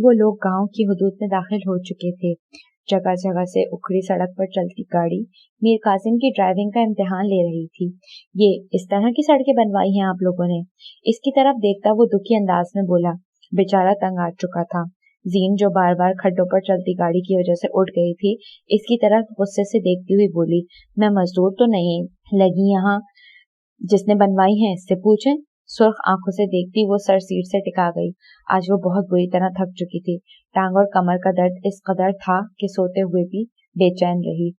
वो लोग गांव की हदूद में दाखिल हो चुके थे। जगह जगह से उखड़ी सड़क पर चलती गाड़ी मीर कासिम की ड्राइविंग का इम्तिहान ले रही थी। ये इस तरह की सड़कें बनवाई हैं आप लोगों ने? इसकी तरफ देखता वो दुखी अंदाज में बोला। बेचारा तंग आ चुका था। जीन जो बार बार खड्डों पर चलती गाड़ी की वजह से उठ गई थी, इसकी तरफ गुस्से से देखती हुई बोली, मैं मजदूर तो नहीं लगी यहाँ, जिसने बनवाई है इससे पूछें। सुर्ख आंखों से देखती वो सर सीट से टिका गई। आज वो बहुत बुरी तरह थक चुकी थी। टांग और कमर का दर्द इस कदर था कि सोते हुए भी बेचैन रही।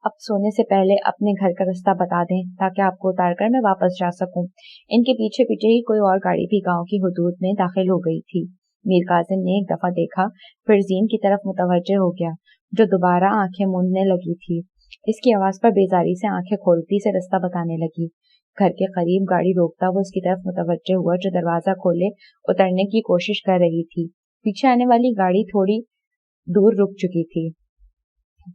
अब सोने से पहले अपने घर का रास्ता बता दें ताकि आपको उतारकर मैं वापस जा सकूं। इनके पीछे पीछे ही कोई और गाड़ी भी गांव की हदूद में दाखिल हो गई थी। मीर कासिम ने एक दफा देखा, फिर जीन की तरफ मुतवज्जे हो गया, जो दोबारा आंखें मूंदने लगी थी। इसकी आवाज पर बेजारी से आंखें खोलती से रास्ता बताने लगी। घर के करीब गाड़ी रोकता वो उसकी तरफ मुतवज्जे हुआ, जो दरवाजा खोले उतरने की कोशिश कर रही थी। पीछे आने वाली गाड़ी थोड़ी दूर रुक चुकी थी।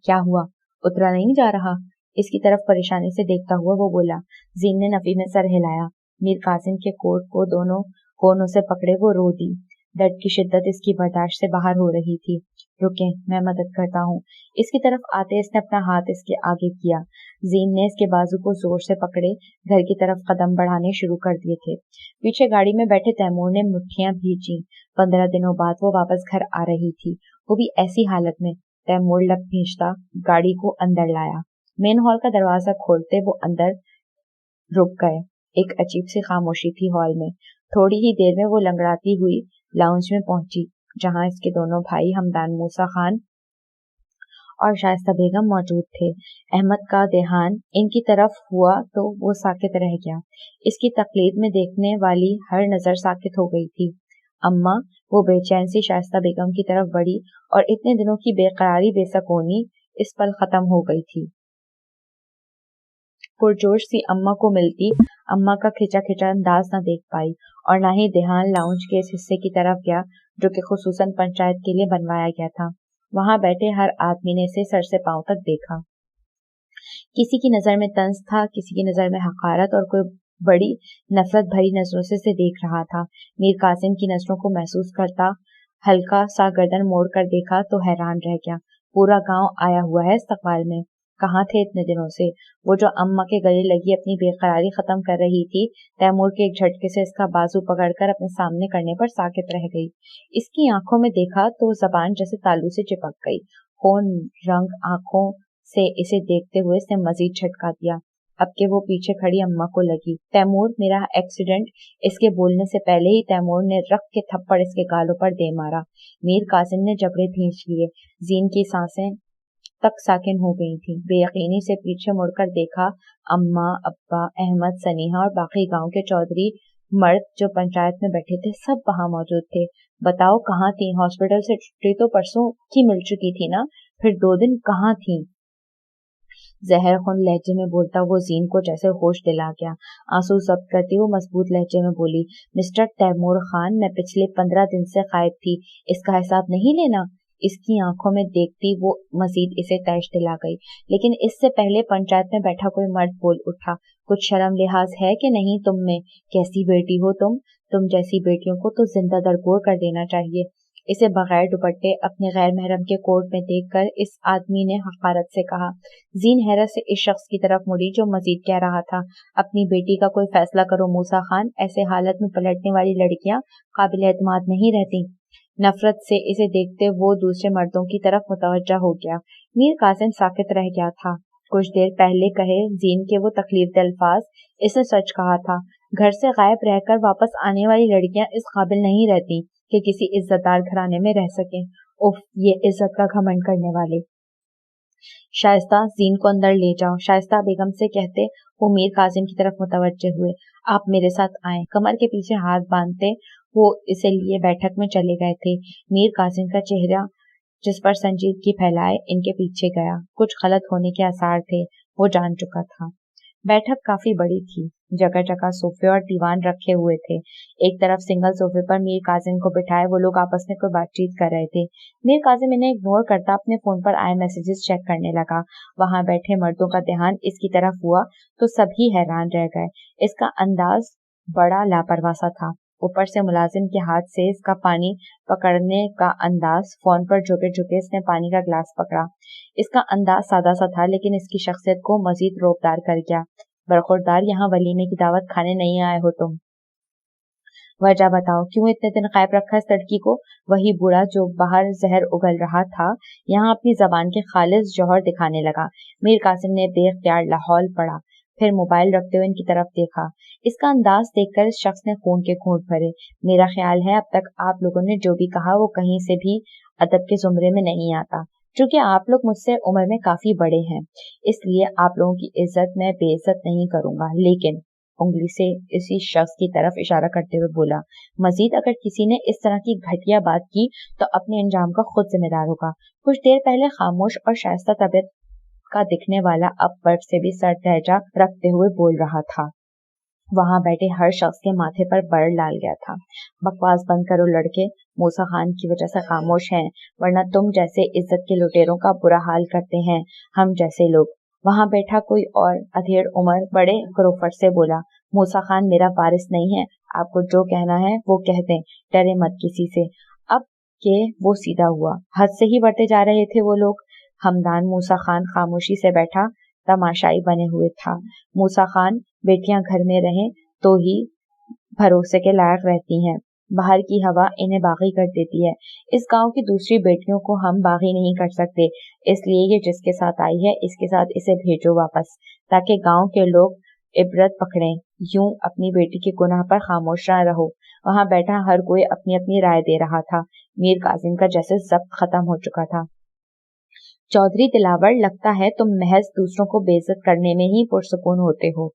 क्या हुआ, उतरा नहीं जा रहा? इसकी तरफ परेशानी से देखता हुआ वो बोला। जीन ने नफी में सर हिलाया। मीर कासिम के कोट को दोनों कोनों से पकड़े वो रो दी। दर्द की शिद्दत इसकी बर्दाश्त से बाहर हो रही थी। रुकें, मैं मदद करता हूँ। इसकी तरफ आते इसने अपना हाथ इसके आगे किया। जीन ने इसके बाजू को जोर से पकड़े घर की तरफ कदम बढ़ाने शुरू कर दिए थे। पीछे गाड़ी में बैठे तैमूर ने मुट्ठियां भींची। 15 दिनों बाद वो वापस घर आ रही थी, वो भी ऐसी हालत में। तैमूर लब भींचता गाड़ी को अंदर लाया। मेन हॉल का दरवाजा खोलते वो अंदर रुक गए। एक अजीब सी खामोशी थी हॉल में। थोड़ी ही देर में वो लंगड़ाती हुई लाउंज में पहुंची, जहां इसके दोनों भाई हमदान मूसा खान और शाइस्ता बेगम मौजूद थे। अहमद का देहान इनकी तरफ हुआ तो वो साकित रह गया। इसकी तकलीद में देखने वाली हर नजर साकित हो गई थी। अम्मा, वो बेचैन सी शाइस्ता बेगम की तरफ बढ़ी और इतने दिनों की बेकरारी बेसकूनी इस पल खत्म हो गई थी। पुरजोश सी अम्मा को मिलती अम्मा का खिंचा खिंचा अंदाज न देख पाई और न ही देहान लाउंज के इस हिस्से की तरफ गया जो कि खुसूसन पंचायत के लिए बनवाया गया था। वहां बैठे हर आदमी ने इसे सर से पांव तक देखा। किसी की नजर में तंज था, किसी की नजर में हकारत और कोई बड़ी नफरत भरी नजरों से देख रहा था। मीर कासिम की नजरों को महसूस करता हल्का सा गर्दन मोड़ कर देखा तो हैरान रह गया। पूरा गांव आया हुआ है इस्तकबाल में। कहाँ थे इतने दिनों से? वो जो अम्मा के गले लगी अपनी बेकरारी खत्म कर रही थी, तैमूर के एक झटके से इसका बाजू पकड़कर अपने सामने करने पर साकित रह गई। इसकी आंखों में देखा तो जबान जैसे तालू से चिपक गई। खून रंग आंखों से इसे देखते हुए इसने मजीद झटका दिया। अब के वो पीछे खड़ी अम्मा को लगी। तैमूर, मेरा एक्सीडेंट। इसके बोलने से पहले ही तैमूर ने रख के थप्पड़ इसके गालों पर दे मारा। मीर कासिम ने जबड़े भींच लिए। जीन की सांसें तक साकिन हो गई थी। बेयकीनी से पीछे मुड़कर देखा। अम्मा, अब्बा, अहमद, सनीहा और बाकी गांव के चौधरी मर्द जो पंचायत में बैठे थे सब वहां मौजूद थे। बताओ कहाँ थी? हॉस्पिटल से छुट्टी तो परसों की मिल चुकी थी ना, फिर 2 दिन कहाँ थी? जहर खुन लहजे में बोलता वो जीन को जैसे होश दिला गया। आंसू जब्त करती वो मजबूत लहजे में बोली, मिस्टर तैमूर खान, मैं पिछले 15 दिन से गायब थी, इसका हिसाब नहीं लेना? इसकी आंखों में देखती वो मजीद इसे तैश दिला गई। लेकिन इससे पहले पंचायत में बैठा कोई मर्द बोल उठा, कुछ शर्म लिहाज है कि नहीं तुम में? कैसी बेटी हो तुम जैसी बेटियों को तो जिंदा दरगोर कर देना चाहिए। इसे बगैर दुपट्टे अपने गैर महरम के कोट में देखकर इस आदमी ने हकारत से कहा। जीन हैरत से इस शख्स की तरफ मुड़ी जो मजीद कह रहा था, अपनी बेटी का कोई फैसला करो मूसा खान, ऐसे हालत में पलटने वाली लड़कियां काबिल एतमाद नहीं रहती। नफरत से इसे देखते वो दूसरे मर्दों की तरफ मुतवज्जा हो गया। मीर कासिम साकित रह गया था। कुछ देर पहले कहे जीन के वो तकलीफ दे अल्फाज इसने सच कहा था। घर से गायब रहकर वापस आने वाली लड़कियां इस काबिल नहीं रहती कि किसी इज्जतदार घराने में रह सकें। उफ, ये इज्जत का घमंड करने वाले। शाइस्ता, जीन को अंदर ले जाओ, शाइस्ता बेगम से कहते वो मीर कासिम की तरफ मुतवज्जे हुए। आप मेरे साथ आए। कमर के पीछे हाथ बांधते वो इसे लिए बैठक में चले गए थे। मीर कासिम का चेहरा जिस पर संजीदगी फैलाए इनके पीछे गया। कुछ गलत होने के आसार थे, वो जान चुका था। बैठक काफी बड़ी थी। जगह जगह सोफे और दीवान रखे हुए थे। एक तरफ सिंगल सोफे पर मीर कासिम को बिठाए वो लोग आपस में कोई बातचीत कर रहे थे। मीर कासिम इन्हें इग्नोर करता अपने फोन पर आए मैसेजेस चेक करने लगा। वहां बैठे मर्दों का ध्यान इसकी तरफ हुआ तो सभी हैरान रह गए। इसका अंदाज बड़ा लापरवाह सा था। اوپر سے ملازم کے ہاتھ سے اس کا پانی پکڑنے کا انداز، فون پر جھکے جھکے اس نے پانی کا گلاس پکڑا۔ اس کا انداز سادہ سا تھا لیکن اس کی شخصیت کو مزید روبدار کر گیا۔ برخوردار، یہاں ولیمے کی دعوت کھانے نہیں آئے ہو تم؟ وجہ بتاؤ، کیوں اتنے دن غائب رکھا اس لڑکی کو؟ وہی بوڑھا جو باہر زہر اگل رہا تھا یہاں اپنی زبان کے خالص جوہر دکھانے لگا۔ میر قاسم نے بے اختیار لاہور پڑا، پھر موبائل رکھتے ہوئے ان کی طرف دیکھا۔ اس کا انداز دیکھ کر اس شخص نے خون کے گھونٹ بھرے۔ میرا خیال ہے اب تک آپ لوگوں نے جو بھی کہا وہ کہیں سے بھی ادب کے زمرے میں نہیں آتا۔ چونکہ آپ لوگ مجھ سے عمر میں کافی بڑے ہیں اس لیے آپ لوگوں کی عزت میں بے عزت نہیں کروں گا، لیکن انگلی سے اسی شخص کی طرف اشارہ کرتے ہوئے بولا، مزید اگر کسی نے اس طرح کی گھٹیا بات کی تو اپنے انجام کا خود ذمہ دار ہوگا۔ کچھ دیر پہلے خاموش اور شائستہ طبیعت کا دکھنے والا اب برف سے بھی سرد لہجہ رکھتے ہوئے بول رہا تھا۔ وہاں بیٹھے ہر شخص کے ماتھے پر بڑ ڈال گیا تھا۔ بکواس بند کرو لڑکے، موسیٰ خان کی وجہ سے خاموش ہیں، ورنہ تم جیسے عزت کے لٹیروں کا برا حال کرتے ہیں ہم جیسے لوگ۔ وہاں بیٹھا کوئی اور ادھیڑ عمر بڑے کروفٹ سے بولا، موسیٰ خان میرا وارث نہیں ہے، آپ کو جو کہنا ہے وہ کہہ دیں، ڈرے مت کسی سے۔ اب کہ وہ سیدھا ہوا، حد سے ہی بڑھتے جا رہے تھے وہ لوگ۔ ہمدان موسیٰ خان خاموشی سے بیٹھا تماشائی بنے ہوئے تھا۔ موسیٰ خان، بیٹیاں گھر میں رہیں تو ہی بھروسے کے لائق رہتی ہیں، باہر کی ہوا انہیں باغی کر دیتی ہے۔ اس گاؤں کی دوسری بیٹیوں کو ہم باغی نہیں کر سکتے، اس لیے یہ جس کے ساتھ آئی ہے اس کے ساتھ اسے بھیجو واپس، تاکہ گاؤں کے لوگ عبرت پکڑیں۔ یوں اپنی بیٹی کے گناہ پر خاموش نہ رہو۔ وہاں بیٹھا ہر کوئی اپنی اپنی رائے دے رہا تھا۔ میر قاسم کا جیسے ضبط ختم ہو چکا تھا۔ چودھری دلاور، لگتا ہے تم محض دوسروں کو بے عزت کرنے میں ہی پرسکون ہوتے ہو۔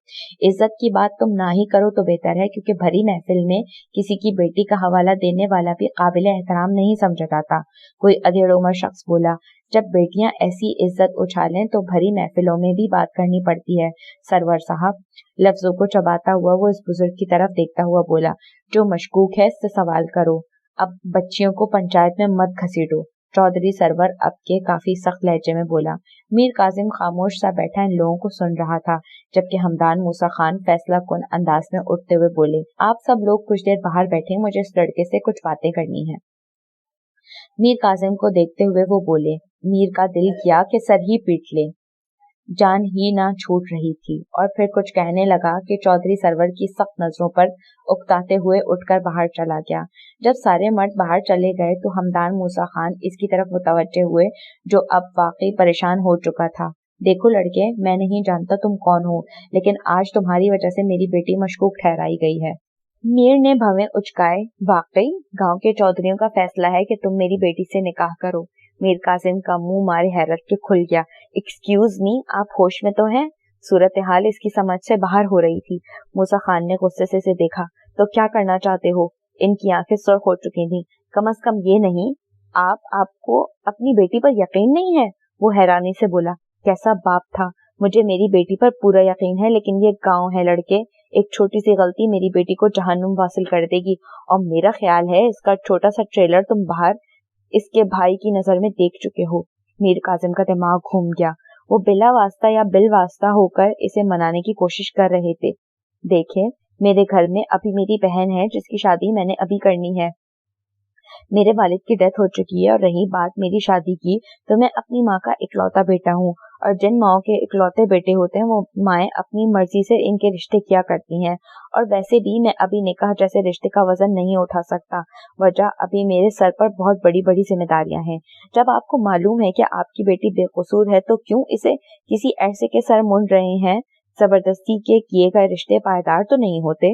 عزت کی بات تم نہ ہی کرو تو بہتر ہے، کیونکہ بھری محفل میں کسی کی بیٹی کا حوالہ دینے والا بھی قابل احترام نہیں سمجھا جاتا۔ کوئی ادھیڑ عمر شخص بولا، جب بیٹیاں ایسی عزت اچھالیں تو بھری محفلوں میں بھی بات کرنی پڑتی ہے سرور صاحب۔ لفظوں کو چباتا ہوا وہ اس بزرگ کی طرف دیکھتا ہوا بولا، جو مشکوک ہے اس سے سوال کرو، اب بچیوں کو پنچایت میں مت گھسیٹو۔ چودھری سرور اب کے کافی سخت لہجے میں بولا۔ میر قاسم خاموش سا بیٹھا ان لوگوں کو سن رہا تھا، جبکہ ہمدان موسیٰ خان فیصلہ کن انداز میں اٹھتے ہوئے بولے، آپ سب لوگ کچھ دیر باہر بیٹھے، مجھے اس لڑکے سے کچھ باتیں کرنی ہیں۔ میر قاسم کو دیکھتے ہوئے وہ بولے، میر کا دل کیا کہ سر ہی پیٹ لے، جان ہی نہ چھوٹ رہی تھی، اور پھر کچھ کہنے لگا کہ چودھری سرور کی سخت نظروں پر اکتاتے ہوئے اٹھ کر باہر چلا گیا۔ جب سارے مرد باہر چلے گئے تو ہمدان موسیٰ خان اس کی طرف متوجہ ہوئے جو اب واقعی پریشان ہو چکا تھا۔ دیکھو لڑکے، میں نہیں جانتا تم کون ہو، لیکن آج تمہاری وجہ سے میری بیٹی مشکوک ٹھہرائی گئی ہے۔ میر نے بھویں اچکائے، واقعی گاؤں کے چودھریوں کا فیصلہ ہے کہ تم میری بیٹی سے نکاح کرو۔ میر قاسم کا منہ مارے حیرت کے کھل گیا۔ ایکسکیوز می، آپ ہوش میں تو ہیں؟ صورتحال اس کی سمجھ سے باہر ہو رہی تھی۔ موسیٰ خان نے غصے سے اسے دیکھا، تو کیا کرنا چاہتے ہو؟ ان کی آنکھیں سرخ ہو چکی تھیں۔ کم از کم یہ نہیں، آپ کو اپنی بیٹی پر یقین نہیں ہے؟ وہ حیرانی سے بولا، کیسا باپ تھا؟ مجھے میری بیٹی پر پورا یقین ہے، لیکن یہ گاؤں ہے لڑکے، ایک چھوٹی سی غلطی میری بیٹی کو جہنم واصل کر دے گی، اور میرا خیال ہے اس کا چھوٹا سا ٹریلر تم باہر اس کے بھائی کی نظر میں دیکھ چکے ہو۔ میر قاسم کا دماغ گھوم گیا۔ وہ بلا واسطہ یا بل واسطہ ہو کر اسے منانے کی کوشش کر رہے تھے۔ دیکھیں، میرے گھر میں ابھی میری بہن ہے جس کی شادی میں نے ابھی کرنی ہے۔ میرے والد کی ڈیتھ ہو چکی ہے، اور رہی بات میری شادی کی تو میں اپنی ماں کا اکلوتا بیٹا ہوں، اور جن ماؤں کے اکلوتے بیٹے ہوتے ہیں وہ مائیں اپنی مرضی سے ان کے رشتے کیا کرتی ہیں، اور ویسے بھی میں ابھی نکاح جیسے رشتے کا وزن نہیں اٹھا سکتا، وجہ ابھی میرے سر پر بہت بڑی بڑی ذمہ داریاں ہیں۔ جب آپ کو معلوم ہے کہ آپ کی بیٹی بے قصور ہے تو کیوں اسے کسی ایسے کے سر منڈ رہے ہیں؟ زبردستی کے کیے گئے رشتے پائیدار تو نہیں ہوتے۔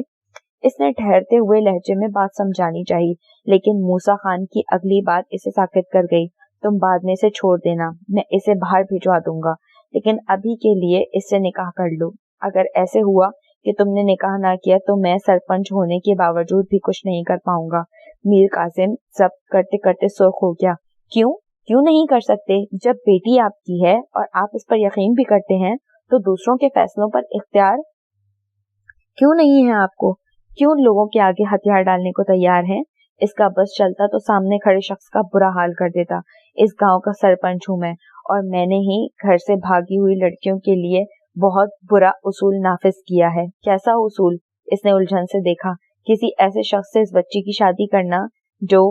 اس نے ٹھہرتے ہوئے لہجے میں بات سمجھانی چاہیے، لیکن موسیٰ خان کی اگلی بات اسے ساکت کر گئی۔ تم بعد میں اسے چھوڑ دینا، میں اسے باہر بھجوا دوں گا، لیکن ابھی کے لیے اس سے نکاح کر لو۔ اگر ایسے ہوا کہ تم نے نکاح نہ کیا تو میں سرپنچ ہونے کے باوجود بھی کچھ نہیں کر پاؤں گا۔ میر قاسم ضبط کرتے کرتے سرخ ہو گیا۔ کیوں نہیں کر سکتے؟ جب بیٹی آپ کی ہے اور آپ اس پر یقین بھی کرتے ہیں تو دوسروں کے فیصلوں پر اختیار کیوں نہیں ہے آپ کو؟ کیوں لوگوں کے آگے ہتھیار ڈالنے کو تیار ہیں؟ اس کا بس چلتا تو سامنے کھڑے شخص کا برا حال کر دیتا۔ اس گاؤں کا سرپنچ ہوں میں، اور میں نے ہی گھر سے بھاگی ہوئی لڑکیوں کے لیے بہت برا اصول نافذ کیا ہے۔ کیسا اصول؟ اس نے الجھن سے دیکھا۔ किसी ऐसे शख्स से इस बच्ची की शादी करना जो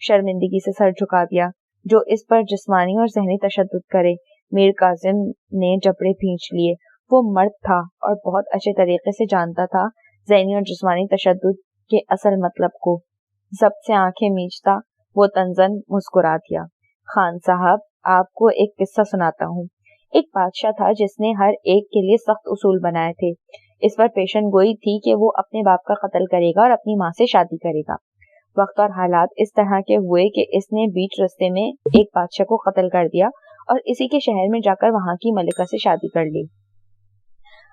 शर्मिंदगी से सर झुका दिया, जो इस पर जिस्मानी और ज़हनी तशद्दुद करे। मीर कासिम ने जबड़े भींच लिए। वो मर्द था और बहुत अच्छे तरीके से जानता था ज़हनी और जिस्मानी तशद्दुद के असल मतलब को। जब्त से आंखें मींचता वो तंजन मुस्कुरा दिया। खान साहब, आपको एक किस्सा सुनाता हूँ। एक बादशाह था जिसने हर एक के लिए सख्त उसूल बनाए थे। इस पर पेशन गोई थी कि वो अपने बाप का कत्ल करेगा और अपनी माँ से शादी करेगा। वक्त और हालात इस तरह के हुए कि इसने बीच रास्ते में एक बादशाह को कत्ल कर दिया और इसी के शहर में जाकर वहां की मलिका से शादी कर ली।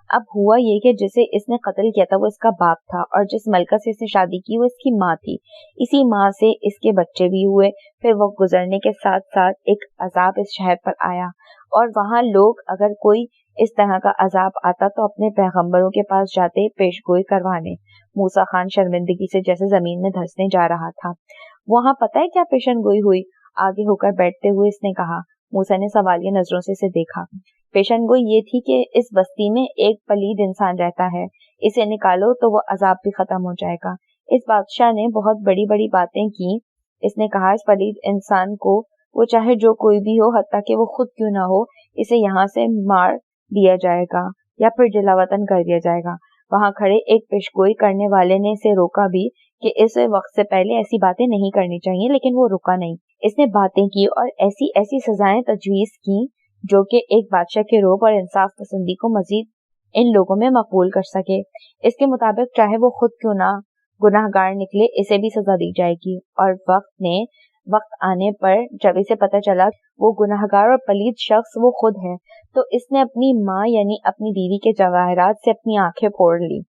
अब हुआ ये कि जिसे इसने कत्ल किया था वो इसका बाप था और जिस मलका से इसने शादी की वो इसकी माँ थी। इसी माँ से इसके बच्चे भी हुए। फिर वो गुजरने के साथ साथ एक अजाब इस शहर पर आया और वहां लोग अगर कोई इस तरह का अजाब आता तो अपने पैगंबरों के पास जाते पेशगोई करवाने। मूसा खान शर्मिंदगी से जैसे जमीन में धंसने जा रहा था। वहां पता है क्या पेशन गोई हुई? आगे होकर बैठते हुए इसने कहा। मूसा ने सवालिया नजरों से इसे देखा। पेशन गोई ये थी कि इस बस्ती में एक पलीद इंसान रहता है, इसे निकालो तो वो अजाब भी खत्म हो जाएगा। इस बादशाह ने बहुत बड़ी बड़ी बातें की। इसने कहा इस पलीद इंसान को, वो चाहे जो कोई भी हो, हत्ता कि वो खुद क्यों ना हो, इसे यहाँ से मार दिया जाएगा या फिर जलावतन कर दिया जाएगा। वहां खड़े एक पेशगोई करने वाले ने इसे रोका भी कि इस वक्त से पहले ऐसी बातें नहीं करनी चाहिए, लेकिन वो रुका नहीं। इसने बातें की और ऐसी ऐसी सजाएं तजवीज की जो कि एक बादशाह के रोब और इंसाफ पसंदी को मजीद इन लोगों में मकबूल कर सके। इसके मुताबिक चाहे वो खुद क्यों ना गुनाहगार निकले, इसे भी सजा दी जाएगी। और वक्त आने पर जब इसे पता चला वो गुनाहगार और पलीद शख्स वो खुद है, तो इसने अपनी माँ यानी अपनी बीवी के जवाहरात से अपनी आंखें फोड़ ली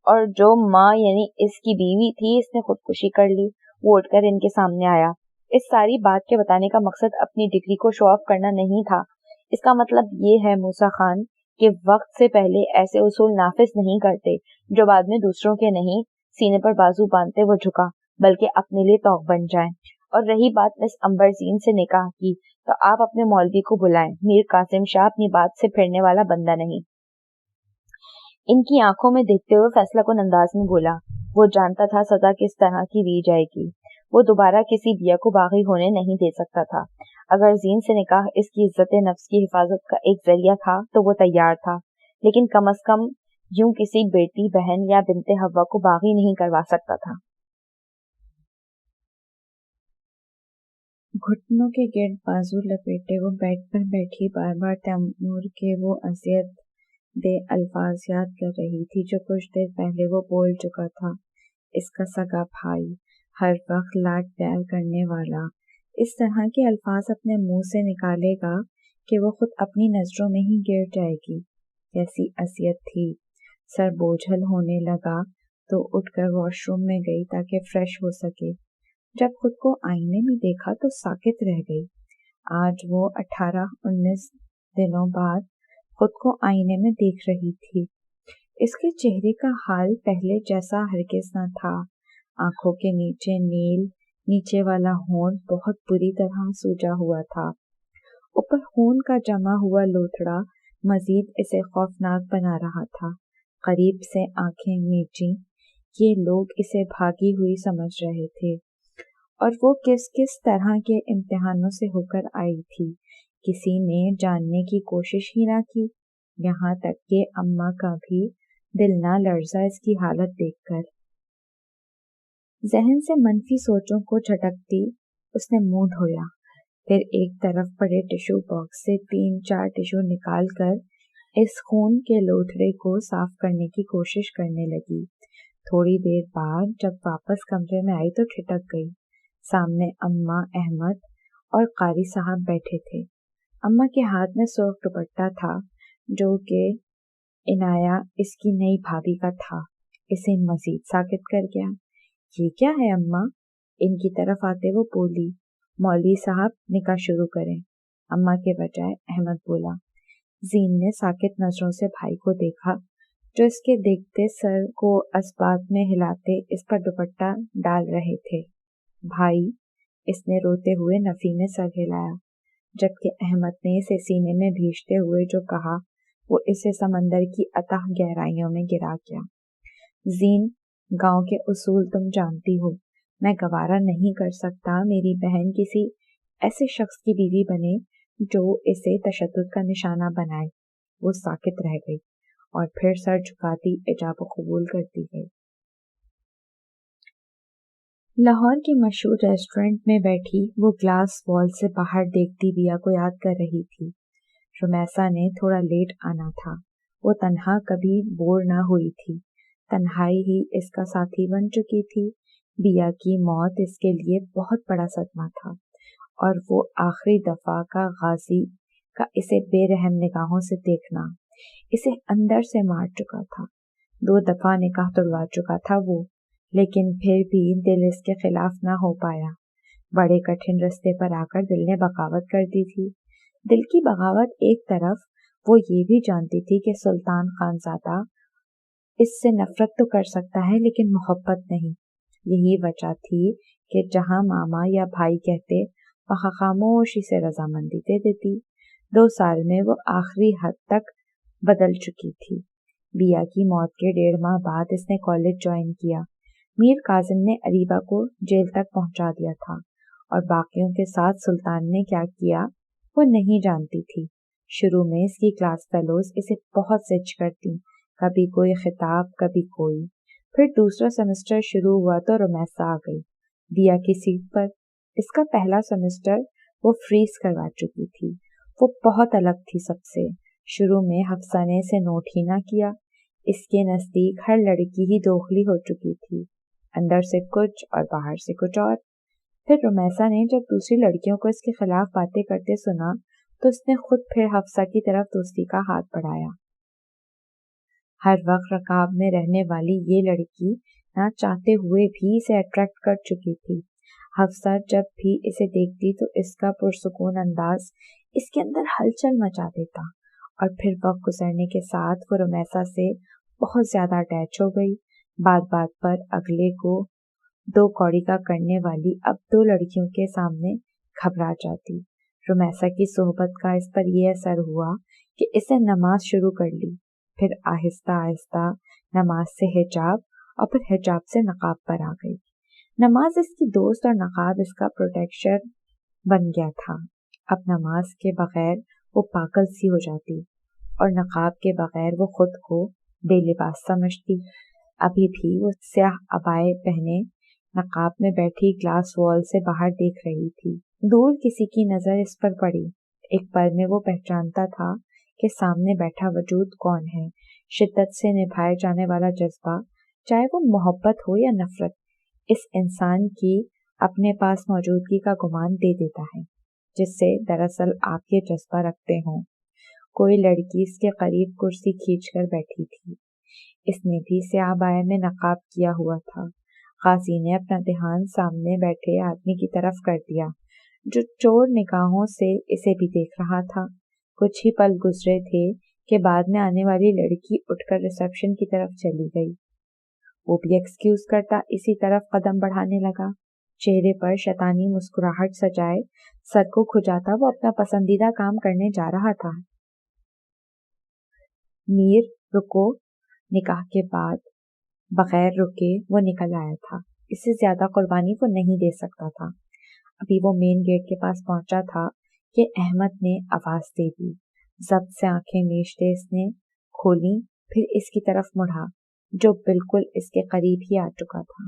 और जो माँ यानी इसकी बीवी थी इसने खुदकुशी कर ली। वो उठकर इनके सामने आया। इस सारी बात के बताने का मकसद अपनी डिग्री को शो ऑफ करना नहीं था। इसका मतलब ये है मूसा खान कि वक्त से पहले ऐसे उसूल नाफिज नहीं करते जो बाद में दूसरों के नहीं सीने पर बाजू बांधते वो झुका, बल्कि अपने लिए तौक बन जाए। और रही बात मिस अंबरजीन से निकाह की, तो आप अपने मौलवी को बुलाएं। मीर कासिम शाह अपनी बात से फिरने वाला बंदा नहीं। इनकी आंखों में देखते हुए फैसला कुन अंदाज में बोला। वो जानता था सजा किस तरह की दी जाएगी। वो दोबारा किसी बिया को बागी होने नहीं दे सकता था। अगर जीन से निकाह इसकी इज्जत नफ्स की हिफाजत का एक जरिया था तो वो तैयार था, लेकिन कम अज कम यूं किसी बेटी बहन या बिनते हवा को बागी नहीं करवा सकता था। घुटनों के गिर्द बाजू लपेटे वो बेड पर बैठी बार बार तैमूर के वो अजियत दे अल्फाज याद कर रही थी जो कुछ देर पहले वो बोल चुका था। इसका सगा भाई, हर वक्त लाड प्यार करने वाला, इस तरह के अल्फाज अपने मुंह से निकालेगा कि वो खुद अपनी नजरों में ही गिर जाएगी। कैसी असियत थी। सर बोझल होने लगा तो उठकर वॉशरूम में गई ताकि फ्रेश हो सके। जब खुद को आईने में देखा तो साकित रह गई। आज वो 18-19 दिनों बाद खुद को आईने में देख रही थी। इसके चेहरे का हाल पहले जैसा हरगिज न था। आंखों के नीचे नीचे वाला होंठ बहुत बुरी तरह सूजा हुआ था। ऊपर खून का जमा हुआ लोथड़ा मजीद इसे खौफनाक बना रहा था। करीब से आंखें मीची। ये लोग इसे भागी हुई समझ रहे थे और वो किस किस तरह के इम्तिहानों से होकर आई थी किसी ने जानने की कोशिश ही ना की। यहाँ तक कि अम्मा का भी दिल ना लर्जा इसकी हालत देखकर। जहन से मनफी सोचों को झटकती उसने मुंह धोया। फिर एक तरफ पड़े टिश्यू बॉक्स से 3-4 टिश्यू निकालकर इस खून के लोथड़े को साफ करने की कोशिश करने लगी। थोड़ी देर बाद जब वापस कमरे में आई तो ठिठक गई। सामने अम्मा, अहमद और कारी साहब बैठे थे। अम्मा के हाथ में सुर्ख दुपट्टा था जो कि इनाया इसकी नई भाभी का था। इसे मजीद साकित कर गया। ये क्या है अम्मा? इनकी तरफ आते वो बोली। मौलवी साहब निकाह शुरू करें। अम्मा के बजाय अहमद बोला। जीन ने साकित नजरों से भाई को देखा जो इसके देखते सर को अस्बात में हिलाते इस पर दुपट्टा डाल रहे थे। भाई, इसने रोते हुए नफी में सर हिलाया, जबकि अहमद ने इसे सीने में भींचते हुए जो कहा वो इसे समंदर की अथाह गहराइयों में गिरा गया। जीन गांव के उसूल तुम जानती हो, मैं गवारा नहीं कर सकता मेरी बहन किसी ऐसे शख्स की बीवी बने जो इसे तशद्दुद का निशाना बनाए। वो साकित रह गई और फिर सर झुकाती इजाब कबूल करती गई। लाहौर के मशहूर रेस्टोरेंट में बैठी वो ग्लास वॉल से बाहर देखती बिया को याद कर रही थी। रुमैसा ने थोड़ा लेट आना था। वो तन्हा कभी बोर न हुई थी, तन्हाई ही इसका साथी बन चुकी थी। बिया की मौत इसके लिए बहुत बड़ा सदमा था और वो आखिरी दफा का गाजी का इसे बेरहम निगाहों से देखना इसे अंदर से मार चुका था। 2 दफा निकाह तुड़वा चुका था वो, लेकिन फिर भी दिल इसके खिलाफ ना हो पाया। बड़े कठिन रास्ते पर आकर दिल ने बगावत कर दी थी। दिल की बगावत एक तरफ, वो ये भी जानती थी कि सुल्तान खानजादा इससे नफरत तो कर सकता है लेकिन मोहब्बत नहीं। यही वजह थी कि जहां मामा या भाई कहते वहां खामोशी से रजामंदी दे देती। 2 साल में वो आखिरी हद तक बदल चुकी थी। बिया की मौत के 1.5 माह बाद इसने कॉलेज ज्वाइन किया। मीर काजिम ने अरीबा को जेल तक पहुंचा दिया था और बाकियों के साथ सुल्तान ने क्या किया वो नहीं जानती थी। शुरू में इसकी क्लास फेलोज इसे बहुत जिद करती, कभी कोई खिताब कभी कोई। फिर दूसरा सेमेस्टर शुरू हुआ तो रुमैसा आ गई बिया की सीट पर। इसका पहला सेमेस्टर वो फ्रीज करवा चुकी थी। वो बहुत अलग थी सबसे। शुरू में हफ्सा ने इसे नोट ही ना किया। इसके नजदीक हर लड़की ही दोगली हो चुकी थी, अंदर से कुछ और बाहर से कुछ और। फिर रुमैसा ने जब दूसरी लड़कियों को इसके खिलाफ बातें करते सुना तो उसने खुद फिर हफ्सा की तरफ दोस्ती का हाथ बढ़ाया। हर वक्त रकाब में रहने वाली ये लड़की ना चाहते हुए भी इसे अट्रैक्ट कर चुकी थी। हफ्सा जब भी इसे देखती तो इसका पुरसुकून अंदाज इसके अंदर हलचल मचा देता और फिर वक्त गुजरने के साथ वो रुमैसा से बहुत ज्यादा अटैच हो गई। बात बात पर अगले को 2 कौड़ी का करने वाली अब 2 लड़कियों के सामने घबरा जाती। रुमैसा की सोहबत का इस पर यह असर हुआ कि इसे नमाज शुरू कर ली, फिर आहिस्ता आहिस्ता नमाज से हिजाब और फिर हिजाब से नकाब पर आ गई। नमाज इसकी दोस्त और नकाब इसका प्रोटेक्शन बन गया था। अब नमाज के बगैर वो पागल सी हो जाती और नकाब के बगैर वो खुद को बेलिबास समझती। अभी भी वो स्याह अबाए पहने नकाब में बैठी ग्लास वॉल से बाहर देख रही थी। दूर किसी की नजर इस पर पड़ी। एक पल में वो पहचानता था कि सामने बैठा वजूद कौन है। शिद्दत से निभाए जाने वाला जज्बा, चाहे वो मोहब्बत हो या नफरत, इस इंसान की अपने पास मौजूदगी का गुमान दे देता है, जिससे दरअसल आप ये जज्बा रखते हों। कोई लड़की इसके करीब कुर्सी खींचकर बैठी थी। इसने भी स्याह बाया में नकाब किया हुआ था। गाजी ने अपना ध्यान सामने बैठे आदमी की तरफ कर दिया, जो चोर निगाहों से इसे भी देख रहा था। कुछ ही पल गुजरे थे कि बाद में आने वाली लड़की उठकर रिसेप्शन की तरफ चली गई। वो भी एक्सक्यूज करता इसी तरफ कदम बढ़ाने लगा। चेहरे पर शैतानी मुस्कुराहट सजाए सर को खुजाता वो अपना पसंदीदा काम करने जा रहा था। मीर रुको निकाह के बाद बगैर रुके वो निकल आया था। इससे ज्यादा कुर्बानी वो नहीं दे सकता था। अभी वो मेन गेट के पास पहुंचा था कि अहमद ने आवाज दे दी। जब्त से आंखें मीचते इसने खोली, फिर इसकी तरफ मुड़ा जो बिल्कुल इसके करीब ही आ चुका था।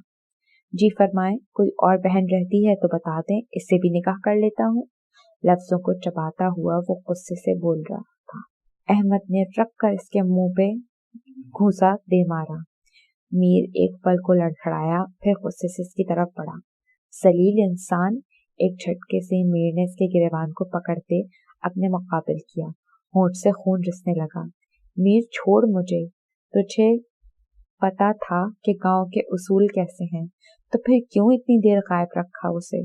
जी फरमाए, कोई और बहन रहती है तो बता दें, इससे भी निकाह कर लेता हूँ। लफ्जों को चबाता हुआ वो गुस्से से बोल रहा था। अहमद ने रख कर इसके मुंह पे घूंसा दे मारा। मीर एक पल को लड़खड़ाया, फिर गुस्से से इसकी तरफ बढ़ा। जलील इंसान! एक झटके से मीर ने इसके गिरेबान को पकड़ते अपने मुकाबिल किया। होंठ से खून रिसने लगा। मीर छोड़ मुझे, तुझे पता था कि गांव के उसूल कैसे हैं, तो फिर क्यों इतनी देर गायब रखा उसे?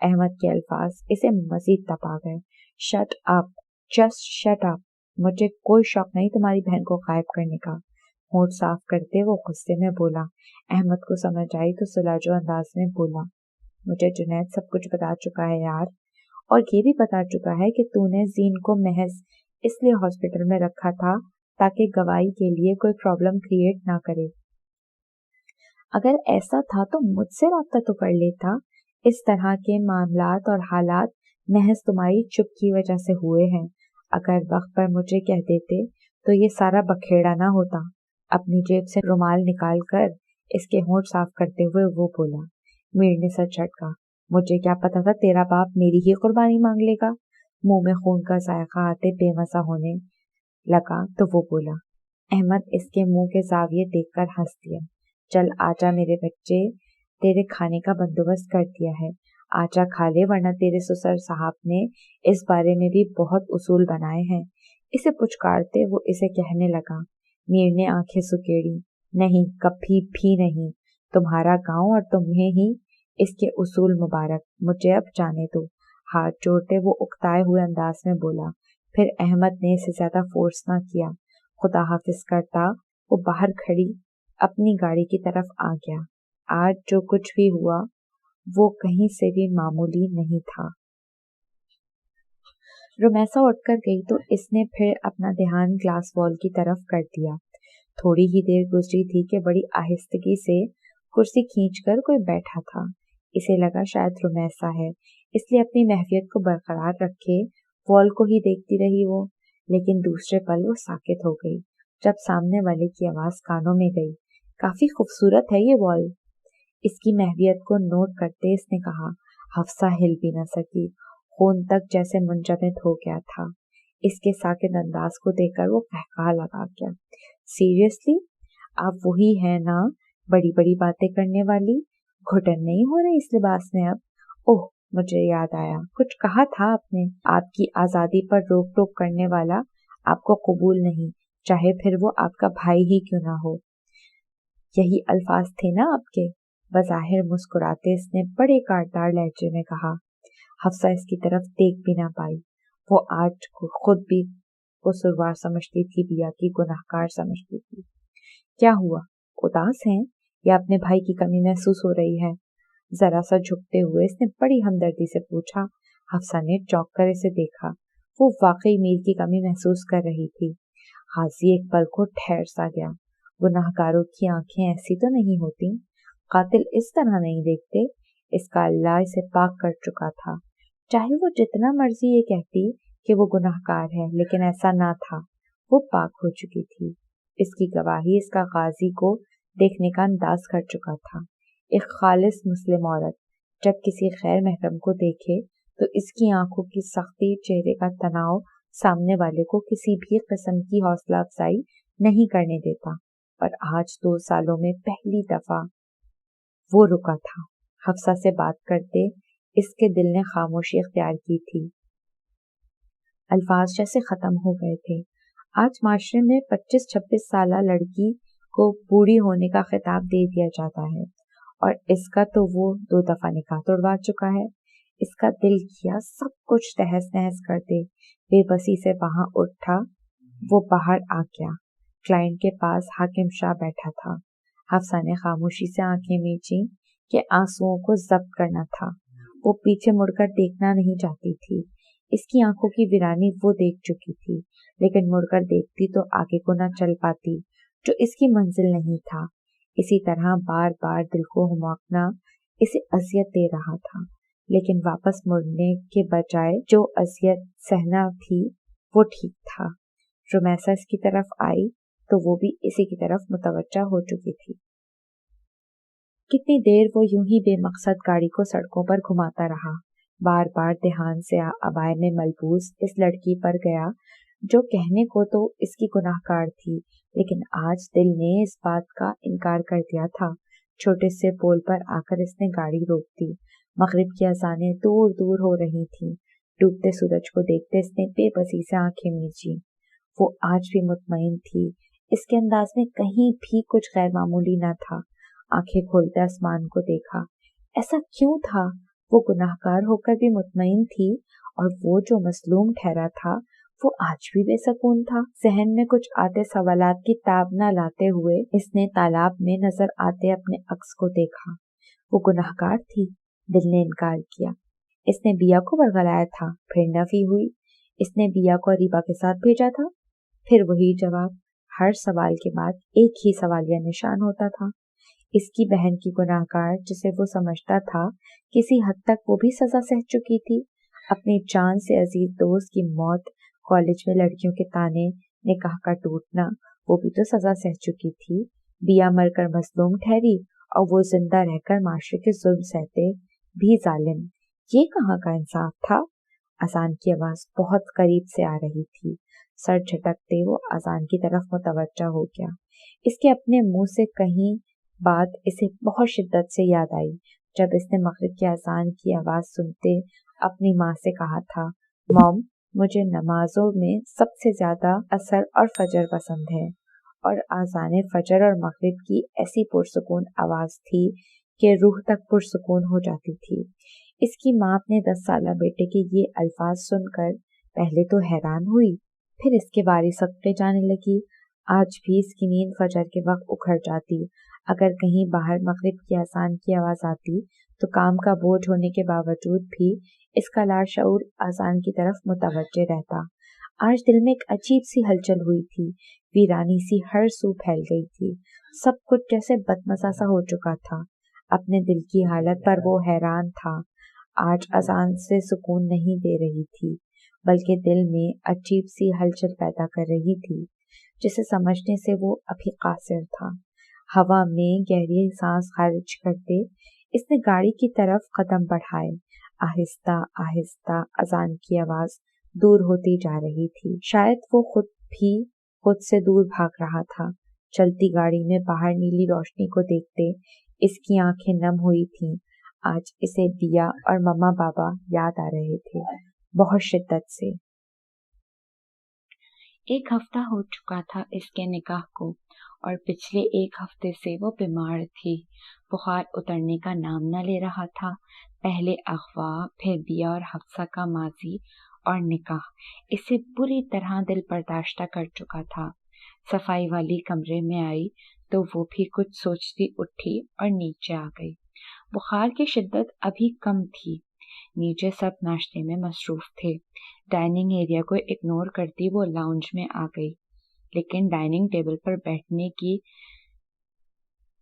अहमद के अल्फाज इसे मजीद तपा गए। Shut up, just shut up. मुझे कोई शौक नहीं तुम्हारी बहन को गायब करने का। होंठ साफ करते वो गुस्से में बोला। अहमद को समझ आई तो सुलाजो अंदाज में बोला, मुझे जुनैद सब कुछ बता चुका है यार, और ये भी बता चुका है कि तूने जीन को महज इसलिए हॉस्पिटल में रखा था ताकि गवाही के लिए कोई प्रॉब्लम क्रिएट ना करे। اگر ایسا تھا تو مجھ سے رابطہ تو کر لیتا. اس طرح کے معاملات اور حالات محض تمہاری چپ کی وجہ سے ہوئے ہیں. اگر وقت پر مجھے کہہ دیتے تو یہ سارا بکھیڑا نہ ہوتا. اپنی جیب سے رومال نکال کر اس کے ہونٹ صاف کرتے ہوئے وہ بولا. میر نے سر جھٹکا. مجھے کیا پتا تھا تیرا باپ میری ہی قربانی مانگ لے گا. منہ میں خون کا ذائقہ آتے بے مزہ ہونے لگا تو وہ بولا. احمد اس کے منہ کے زاویے دیکھ کر ہنس دیا. چل آجا میرے بچے، تیرے کھانے کا بندوبست کر دیا ہے. آجا کھا لے ورنہ تیرے سسر صاحب نے اس بارے میں بھی بہت اصول بنائے ہیں. اسے پچکارتے وہ اسے کہنے لگا. میر نے آنکھیں سکیڑی. نہیں، کبھی بھی نہیں. تمہارا گاؤں اور تمہیں ہی اس کے اصول مبارک. مجھے اب جانے دو. ہاتھ جوڑتے وہ اکتائے ہوئے انداز میں بولا. پھر احمد نے اسے زیادہ فورس نہ کیا. خدا حافظ کرتا وہ باہر کھڑی اپنی گاڑی کی طرف آ گیا. آج جو کچھ بھی ہوا وہ کہیں سے بھی معمولی نہیں تھا. رومیسا اٹھ کر گئی تو اس نے پھر اپنا دھیان گلاس وال کی طرف کر دیا. تھوڑی ہی دیر گزری تھی کہ بڑی آہستگی سے کرسی کھینچ کر کوئی بیٹھا تھا. اسے لگا شاید رومیسا ہے، اس لیے اپنی محفیت کو برقرار رکھے وال کو ہی دیکھتی رہی وہ. لیکن دوسرے پل وہ ساکت ہو گئی جب سامنے والے کی آواز کانوں میں گئی. کافی خوبصورت ہے یہ وال. اس کی محویت کو نوٹ کرتے اس نے کہا. حفصہ ہل بھی نہ سکی. خون تک جیسے منجمد ہو گیا تھا. اس کے ساکت انداز کو دیکھ کر وہ قہقہا لگا گیا. سیریسلی آپ وہی ہیں نا بڑی بڑی باتیں کرنے والی؟ گھٹن نہیں ہو رہی اس لباس میں اب؟ اوہ مجھے یاد آیا، کچھ کہا تھا آپ نے. آپ کی آزادی پر روک ٹوک کرنے والا آپ کو قبول نہیں، چاہے پھر وہ آپ کا بھائی ہی کیوں نہ ہو. یہی الفاظ تھے نا آپ کے؟ بظاہر مسکراتے اس نے بڑے کاٹدار لہجے میں کہا. حفصہ اس کی طرف دیکھ بھی نہ پائی. وہ آج خود بھی قصوروار سمجھتی تھی، بیا کی گناہگار سمجھتی تھی. کیا ہوا، اداس ہیں یا اپنے بھائی کی کمی محسوس ہو رہی ہے؟ ذرا سا جھکتے ہوئے اس نے بڑی ہمدردی سے پوچھا. حفصہ نے چونک کر اسے دیکھا. وہ واقعی میر کی کمی محسوس کر رہی تھی. قاضی ایک پل کو ٹھہر سا گیا. گناہگاروں کی آنکھیں ایسی تو نہیں ہوتی، قاتل اس طرح نہیں دیکھتے. اس کا اللہ اسے پاک کر چکا تھا. چاہے وہ جتنا مرضی یہ کہتی کہ وہ گناہگار ہے، لیکن ایسا نہ تھا. وہ پاک ہو چکی تھی. اس کی گواہی اس کا قاضی کو دیکھنے کا انداز کر چکا تھا. ایک خالص مسلم عورت جب کسی غیر محرم کو دیکھے تو اس کی آنکھوں کی سختی، چہرے کا تناؤ سامنے والے کو کسی بھی قسم کی حوصلہ افزائی نہیں کرنے دیتا. اور آج 2 سالوں میں پہلی دفعہ وہ رکا تھا. حفصہ سے بات کرتے اس کے دل نے خاموشی اختیار کی تھی. الفاظ جیسے ختم ہو گئے تھے. آج معاشرے میں 25-26 سالہ لڑکی کو بوڑھی ہونے کا خطاب دے دیا جاتا ہے، اور اس کا تو وہ 2 دفعہ نکاح توڑوا چکا ہے. اس کا دل کیا سب کچھ تہس نہس کر دے. بے بسی سے وہاں اٹھا وہ باہر آ گیا. کلائنٹ کے پاس حاکم شاہ بیٹھا تھا. حفصہ نے خاموشی سے آنکھیں میچی کہ آنسوؤں کو ضبط کرنا تھا. وہ پیچھے مڑ کر دیکھنا نہیں چاہتی تھی. اس کی آنکھوں کی ویرانی وہ دیکھ چکی تھی، لیکن مڑ کر دیکھتی تو آگے کو نہ چل پاتی، جو اس کی منزل نہیں تھا. اسی طرح بار بار دل کو ہمواکنا اسے اذیت دے رہا تھا، لیکن واپس مڑنے کے بجائے جو اذیت سہنا تھی وہ ٹھیک تھا. رومیسا اس کی طرف آئی تو وہ بھی اسی کی طرف متوجہ ہو چکی تھی. کتنی دیر وہ یوں ہی بے مقصد گاڑی کو سڑکوں پر گھماتا رہا. بار بار دھیان سے ابائے میں ملبوس اس لڑکی پر گیا جو کہنے کو تو اس کی گناہگار تھی، لیکن آج دل نے اس بات کا انکار کر دیا تھا. چھوٹے سے پول پر آ کر اس نے گاڑی روک دی. مغرب کی اذانیں دور دور ہو رہی تھیں. ڈوبتے سورج کو دیکھتے اس نے بے بسی سے آنکھیں میچی. وہ آج بھی مطمئن تھی. اس کے انداز میں کہیں بھی کچھ غیر معمولی نہ تھا. آنکھیں کھولتے آسمان کو دیکھا. ایسا کیوں تھا؟ وہ گناہگار ہو کر بھی مطمئن تھی، اور وہ جو مظلوم ٹھہرا تھا وہ آج بھی بے سکون تھا. ذہن میں کچھ آتے سوالات کی تاب نہ لاتے ہوئے اس نے تالاب میں نظر آتے اپنے عکس کو دیکھا. وہ گناہگار تھی. دل نے انکار کیا. اس نے بیا کو برگلایا تھا، پھر نفی ہوئی. اس نے بیا کو اریبہ کے ساتھ بھیجا تھا، پھر وہی جواب. ہر سوال کے بعد ایک ہی سوالیہ نشان ہوتا تھا. اس کی بہن کی گناہگار جسے وہ سمجھتا تھا کسی حد تک وہ بھی سزا سہ چکی تھی. اپنی جان سے عزیز دوست کی موت، کالج میں لڑکیوں کے تانے، نکاح کا ٹوٹنا، وہ بھی تو سزا سہ چکی تھی. بیا مر کر مظلوم ٹھہری اور وہ زندہ رہ کر معاشرے کے ظلم سہتے بھی ظالم. یہ کہاں کا انصاف تھا؟ اذان کی آواز بہت قریب سے آ رہی تھی. سر جھٹکتے وہ اذان کی طرف متوجہ ہو گیا. اس کے اپنے منہ سے کہیں بات اسے بہت شدت سے یاد آئی جب اس نے مغرب کی اذان کی آواز سنتے اپنی ماں سے کہا تھا، موم، مجھے نمازوں میں سب سے زیادہ عصر اور فجر پسند ہے. اور اذان فجر اور مغرب کی ایسی پرسکون آواز تھی کہ روح تک پرسکون ہو جاتی تھی. اس کی ماں اپنے 10 سالہ بیٹے کے یہ الفاظ سن کر پہلے تو حیران ہوئی، پھر اس کے بارے صدقے جانے لگی. آج بھی اس کی نیند فجر کے وقت اکھڑ جاتی. اگر کہیں باہر مغرب کی اذان کی آواز آتی تو کام کا بوجھ ہونے کے باوجود بھی اس کا لاشعور اذان کی طرف متوجہ رہتا. آج دل میں ایک عجیب سی ہلچل ہوئی تھی، ویرانی سی ہر سو پھیل گئی تھی. سب کچھ جیسے بدمزہ سا ہو چکا تھا. اپنے دل کی حالت پر وہ حیران تھا. آج اذان سے سکون نہیں دے رہی تھی بلکہ دل میں عجیب سی ہلچل پیدا کر رہی تھی جسے سمجھنے سے وہ ابھی قاصر تھا. ہوا میں گہری سانس خارج کرتے اس نے گاڑی کی طرف قدم بڑھائے. آہستہ آہستہ اذان کی آواز دور ہوتی جا رہی تھی. شاید وہ خود بھی خود سے دور بھاگ رہا تھا. چلتی گاڑی میں باہر نیلی روشنی کو دیکھتے اس کی آنکھیں نم ہوئی تھیں. آج اسے بیا اور مما بابا یاد آ رہے تھے، بہت شدت سے. 1 ہفتہ ہو چکا تھا اس کے نکاح کو اور پچھلے 1 ہفتے سے وہ بیمار تھی. بخار اترنے کا نام نہ لے رہا تھا. پہلے اغوا، پھر بیا اور حفصہ کا ماضی اور نکاح اسے بری طرح دل برداشتہ کر چکا تھا. صفائی والی کمرے میں آئی تو وہ بھی کچھ سوچتی اٹھی اور نیچے آ گئی. بخار کی شدت ابھی کم تھی. نیچے سب ناشتے میں مصروف تھے. ڈائننگ ایریا کو اگنور کرتی وہ لاؤنج میں آ گئی، لیکن ڈائننگ ٹیبل پر بیٹھنے کی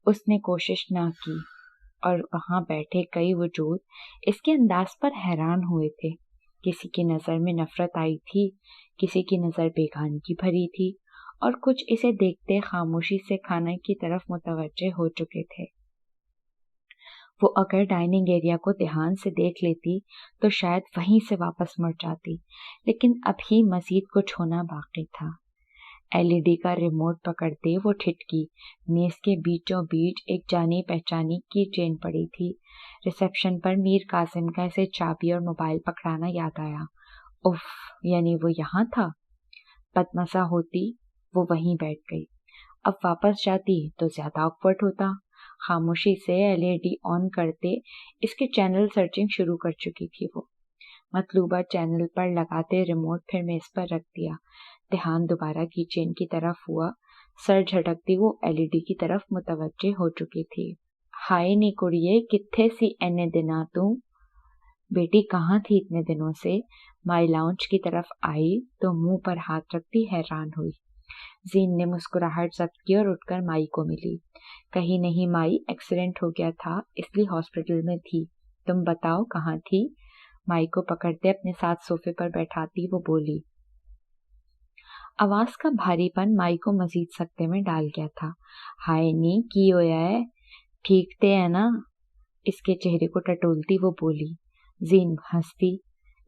اس نے کوشش نہ کی اور وہاں بیٹھے کئی وجود اس کے انداز پر حیران ہوئے تھے. کسی کی نظر میں نفرت آئی تھی، کسی کی نظر بیگانگی بھری تھی اور کچھ اسے دیکھتے خاموشی سے کھانے کی طرف متوجہ ہو چکے تھے. وہ اگر ڈائننگ ایریا کو دھیان سے دیکھ لیتی تو شاید وہیں سے واپس مڑ جاتی، لیکن ابھی مزید کچھ ہونا باقی تھا. LED کا ریموٹ پکڑتے وہ ٹھٹکی. میز کے بیچوں بیچ ایک جانی پہچانی کی چین پڑی تھی. ریسیپشن پر میر قاسم کا اسے چابی اور موبائل پکڑانا یاد آیا. اف، یعنی وہ یہاں تھا. بدمزہ ہوتی وہ وہیں بیٹھ گئی. اب واپس جاتی تو زیادہ آکورڈ ہوتا. خاموشی سے LED آن کرتے اس کے چینل سرچنگ شروع کر چکی تھی. وہ مطلوبہ چینل پر لگاتے ریموٹ پھر میز پر رکھ دیا. دھیان دوبارہ کی چین کی طرف ہوا. سر جھٹکتی وہ LED کی طرف متوجہ ہو چکی تھی. ہائے نی کڑیے، کتھے سی اینے دناں تو؟ بیٹی کہاں تھی اتنے دنوں سے؟ مائی لاؤنج کی طرف آئی تو منہ پر ہاتھ رکھتی حیران ہوئی. زین نے مسکراہٹ ضبط کی اور اٹھ کر مائی کو ملی. کہیں نہیں مائی، ایکسیڈنٹ ہو گیا تھا اس لیے ہاسپٹل میں تھی. تم بتاؤ کہاں تھی؟ مائی کو پکڑتے اپنے ساتھ صوفے پر بیٹھاتی وہ بولی. آواز کا بھاری پن مائی کو مزید سکتے میں ڈال گیا تھا. ہائے نی کی ہویا ہے؟ ٹھیک تے ہے نا؟ اس کے چہرے کو ٹٹولتی وہ بولی. زین ہنستی،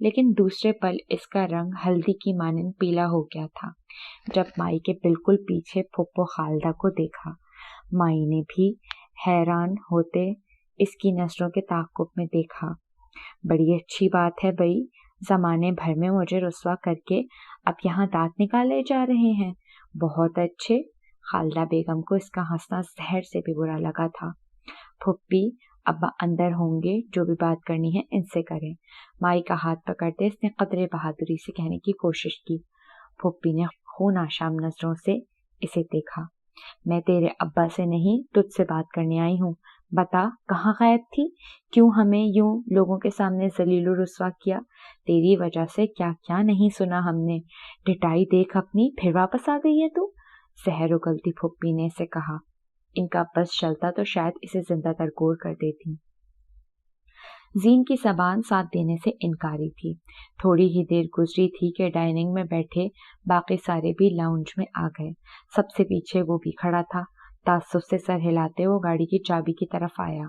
لیکن دوسرے پل اس کا رنگ ہلدی کی مانند پیلا ہو گیا تھا جب مائی کے بالکل پیچھے پھپھو خالدہ کو دیکھا. مائی نے بھی حیران ہوتے اس کی نظروں کے تعاقب میں دیکھا. بڑی اچھی بات ہے بھائی، زمانے بھر میں مجھے رسوا کر کے اب یہاں دانت نکالے جا رہے ہیں. بہت اچھے. خالدہ بیگم کو اس کا ہنسنا زہر سے بھی برا لگا تھا. پھپھی، ابا اندر ہوں گے، جو بھی بات کرنی ہے ان سے کریں. مائی کا ہاتھ پکڑتے اس نے قدرے بہادری سے کہنے کی کوشش کی. پھپھی نے خون آشام نظروں سے اسے دیکھا. میں تیرے ابا سے نہیں، تجھ سے بات کرنے آئی ہوں. بتا کہاں غائب تھی؟ کیوں ہمیں یوں لوگوں کے سامنے ذلیل و رسوا کیا؟ تیری وجہ سے کیا کیا نہیں سنا ہم نے. ڈٹائی دیکھ اپنی، پھر واپس آ گئی ہے تو؟ زہر اگلتی پھپھی نے اسے کہا. इनका बस चलता तो शायद इसे जिंदा तरकोर कर देती। जीन की जबान साथ देने से इनकारी थी। थोड़ी ही देर गुजरी थी कि डाइनिंग में बैठे बाकी सारे भी लाउंज में आ गए। सबसे पीछे वो भी खड़ा था। ताज्जुब से सर हिलाते वो गाड़ी की चाबी की तरफ आया।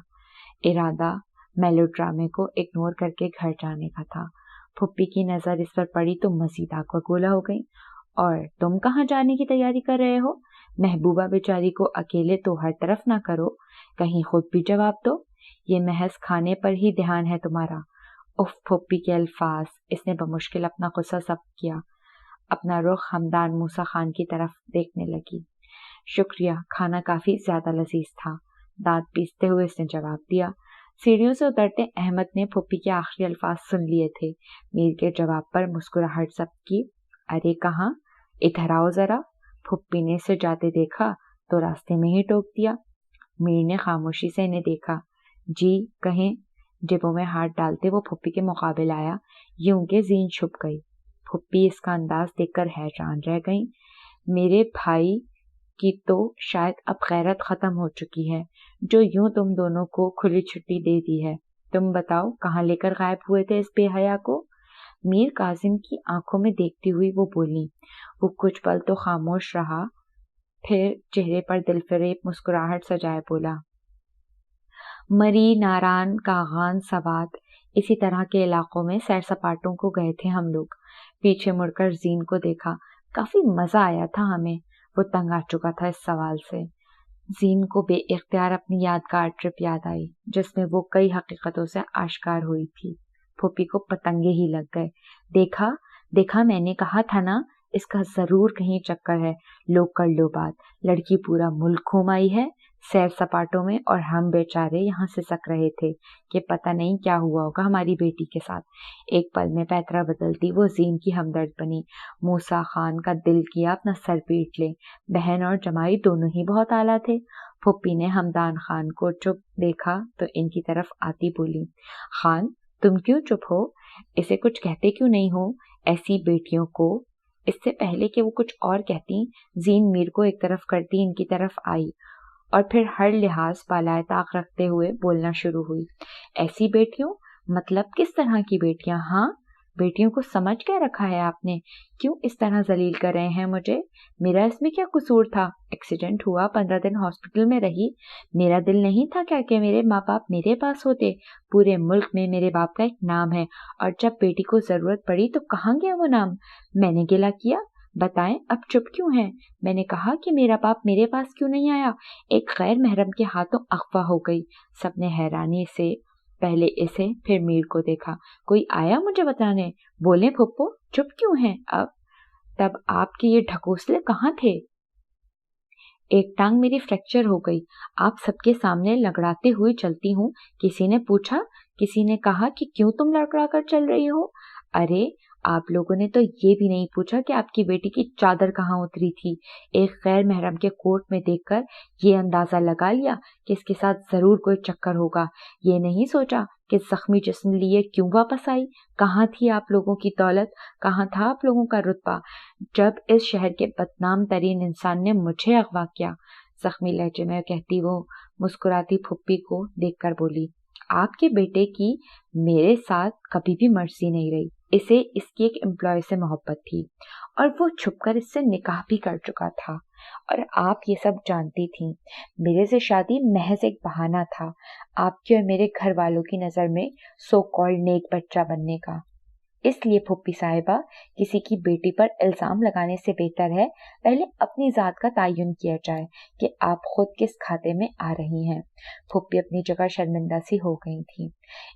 इरादा मेलोड्रामे को इग्नोर करके घर जाने का था। फुप्पी की नजर इस पर पड़ी तो मजीद आग बबूला हो गई। और तुम कहाँ जाने की तैयारी कर रहे हो? महबूबा बेचारी को अकेले तो हर तरफ ना करो, कहीं खुद भी जवाब दो। ये महज खाने पर ही ध्यान है तुम्हारा। उफ, फुप्पी के अल्फाज। इसने बमुश्किल अपना गुस्सा जब्त किया। अपना रुख हमदान मूसा खान की तरफ देखने लगी। शुक्रिया, खाना काफी ज्यादा लजीज था, दांत पीसते हुए इसने जवाब दिया। सीढ़ियों से उतरते अहमद ने फुप्पी के आखिरी अल्फाज सुन लिए थे। मीर के जवाब पर मुस्कुराहट जब्त की। अरे कहाँ, इधर आओ जरा। फुप्पी ने इसे जाते देखा तो रास्ते में ही टोक दिया। मीर ने खामोशी से इन्हें देखा। जी कहें। जेबों में हाथ डालते वो फुप्पी के मुकाबिल आया। यूं के जीन छुप गई। फुप्पी इसका अंदाज देखकर हैरान रह गई। मेरे भाई की तो शायद अब गैरत खत्म हो चुकी है, जो यूं तुम दोनों को खुली छुट्टी दे दी है। तुम बताओ, कहाँ लेकर गायब हुए थे इस बेहया को? मीर काजिम की आंखों में देखती हुई वो बोली। वो कुछ पल तो खामोश रहा, फिर चेहरे पर दिलफरेब मुस्कुराहट सजाए बोला। मरी, नारान, कागान, सवात, इसी तरह के इलाकों में सैर सपाटों को गए थे हम लोग। पीछे मुड़कर जीन को देखा। काफी मजा आया था हमें। वो तंग आ चुका था इस सवाल से। जीन को बेइख्तियार अपनी यादगार ट्रिप याद आई, जिसमें वो कई हकीकतों से आश्कार हुई थी। फूफी को पतंगे ही लग गए। देखा देखा, मैंने कहा था ना, इसका जरूर कहीं चक्कर है। लो कर लो बात। लड़की पूरा मुल्क घूम आई है सैर सपाटों में, और हम बेचारे यहाँ सिसक रहे थे कि पता नहीं क्या हुआ होगा हमारी बेटी के साथ। एक पल में पैतरा बदलती वो जीन की हमदर्द बनी। मूसा खान का दिल किया अपना सर पीट ले। बहन और जमाई दोनों ही बहुत आला थे। फुप्पी ने हमदान खान को चुप देखा तो इनकी तरफ आती बोली, खान तुम क्यों चुप हो? इसे कुछ कहते क्यों नहीं हो ऐसी बेटियों को? इससे पहले कि वो कुछ और कहती, जीन मीर को एक तरफ करती इनकी तरफ आई और फिर हर लिहाज बालाए ताक रखते हुए बोलना शुरू हुई। ऐसी बेटियों मतलब किस तरह की बेटियां? हाँ, बेटियों को समझ क्या रखा है आपने? क्यों इस तरह जलील कर रहे हैं मुझे? मेरा इसमें क्या कसूर था? एक्सीडेंट हुआ, 15 दिन हॉस्पिटल में रही। मेरा दिल नहीं था क्या कि मेरे माँ बाप मेरे पास होते? पूरे मुल्क में मेरे बाप का एक नाम है, और जब बेटी को जरूरत पड़ी तो कहाँ गया वो नाम? मैंने गिला किया? बताएं, अब चुप क्यों हैं? मैंने कहा कि मेरा बाप मेरे पास क्यों नहीं आया? एक गैर महरम के हाथों अगवा हो गई। सबने हैरानी से पहले इसे फिर मीर को देखा। कोई आया मुझे बताने? बोले फुप्पो, चुप क्यों हैं? अब तब आपके ये ढकोसले कहाँ थे? एक टांग मेरी फ्रैक्चर हो गई। आप सबके सामने लड़खड़ाते हुए चलती हूँ। किसी ने पूछा, किसी ने कहा कि क्यों तुम लड़खड़ा कर चल रही हो? अरे आप लोगों ने तो ये भी नहीं पूछा कि आपकी बेटी की चादर कहाँ उतरी थी। एक गैर महरम के कोर्ट में देखकर ये अंदाजा लगा लिया कि इसके साथ जरूर कोई चक्कर होगा। ये नहीं सोचा कि जख्मी जिस्म लिए क्यों वापस आई। कहाँ थी आप लोगों की दौलत? कहाँ था आप लोगों का रुतबा जब इस शहर के बदनाम तरीन इंसान ने मुझे अगवा किया? जख्मी लहजे में कहती वो मुस्कुराती फुप्पी को देखकर बोली, आपके बेटे की मेरे साथ कभी भी मर्जी नहीं रही। इसे इसकी एक एम्प्लॉय से मोहब्बत थी और वो छुपकर इससे निकाह भी कर चुका था, और आप ये सब जानती थी। मेरे से शादी महज एक बहाना था आपके और मेरे घर वालों की नजर में सो कॉल्ड नेक बच्चा बनने का। इसलिए फुप्पी साहिबा, किसी की बेटी पर इल्जाम लगाने से बेहतर है पहले अपनी जात का तयन किया जाए कि आप खुद किस खाते में आ रही हैं। फुप्पी अपनी जगह शर्मिंदा सी हो गई थी।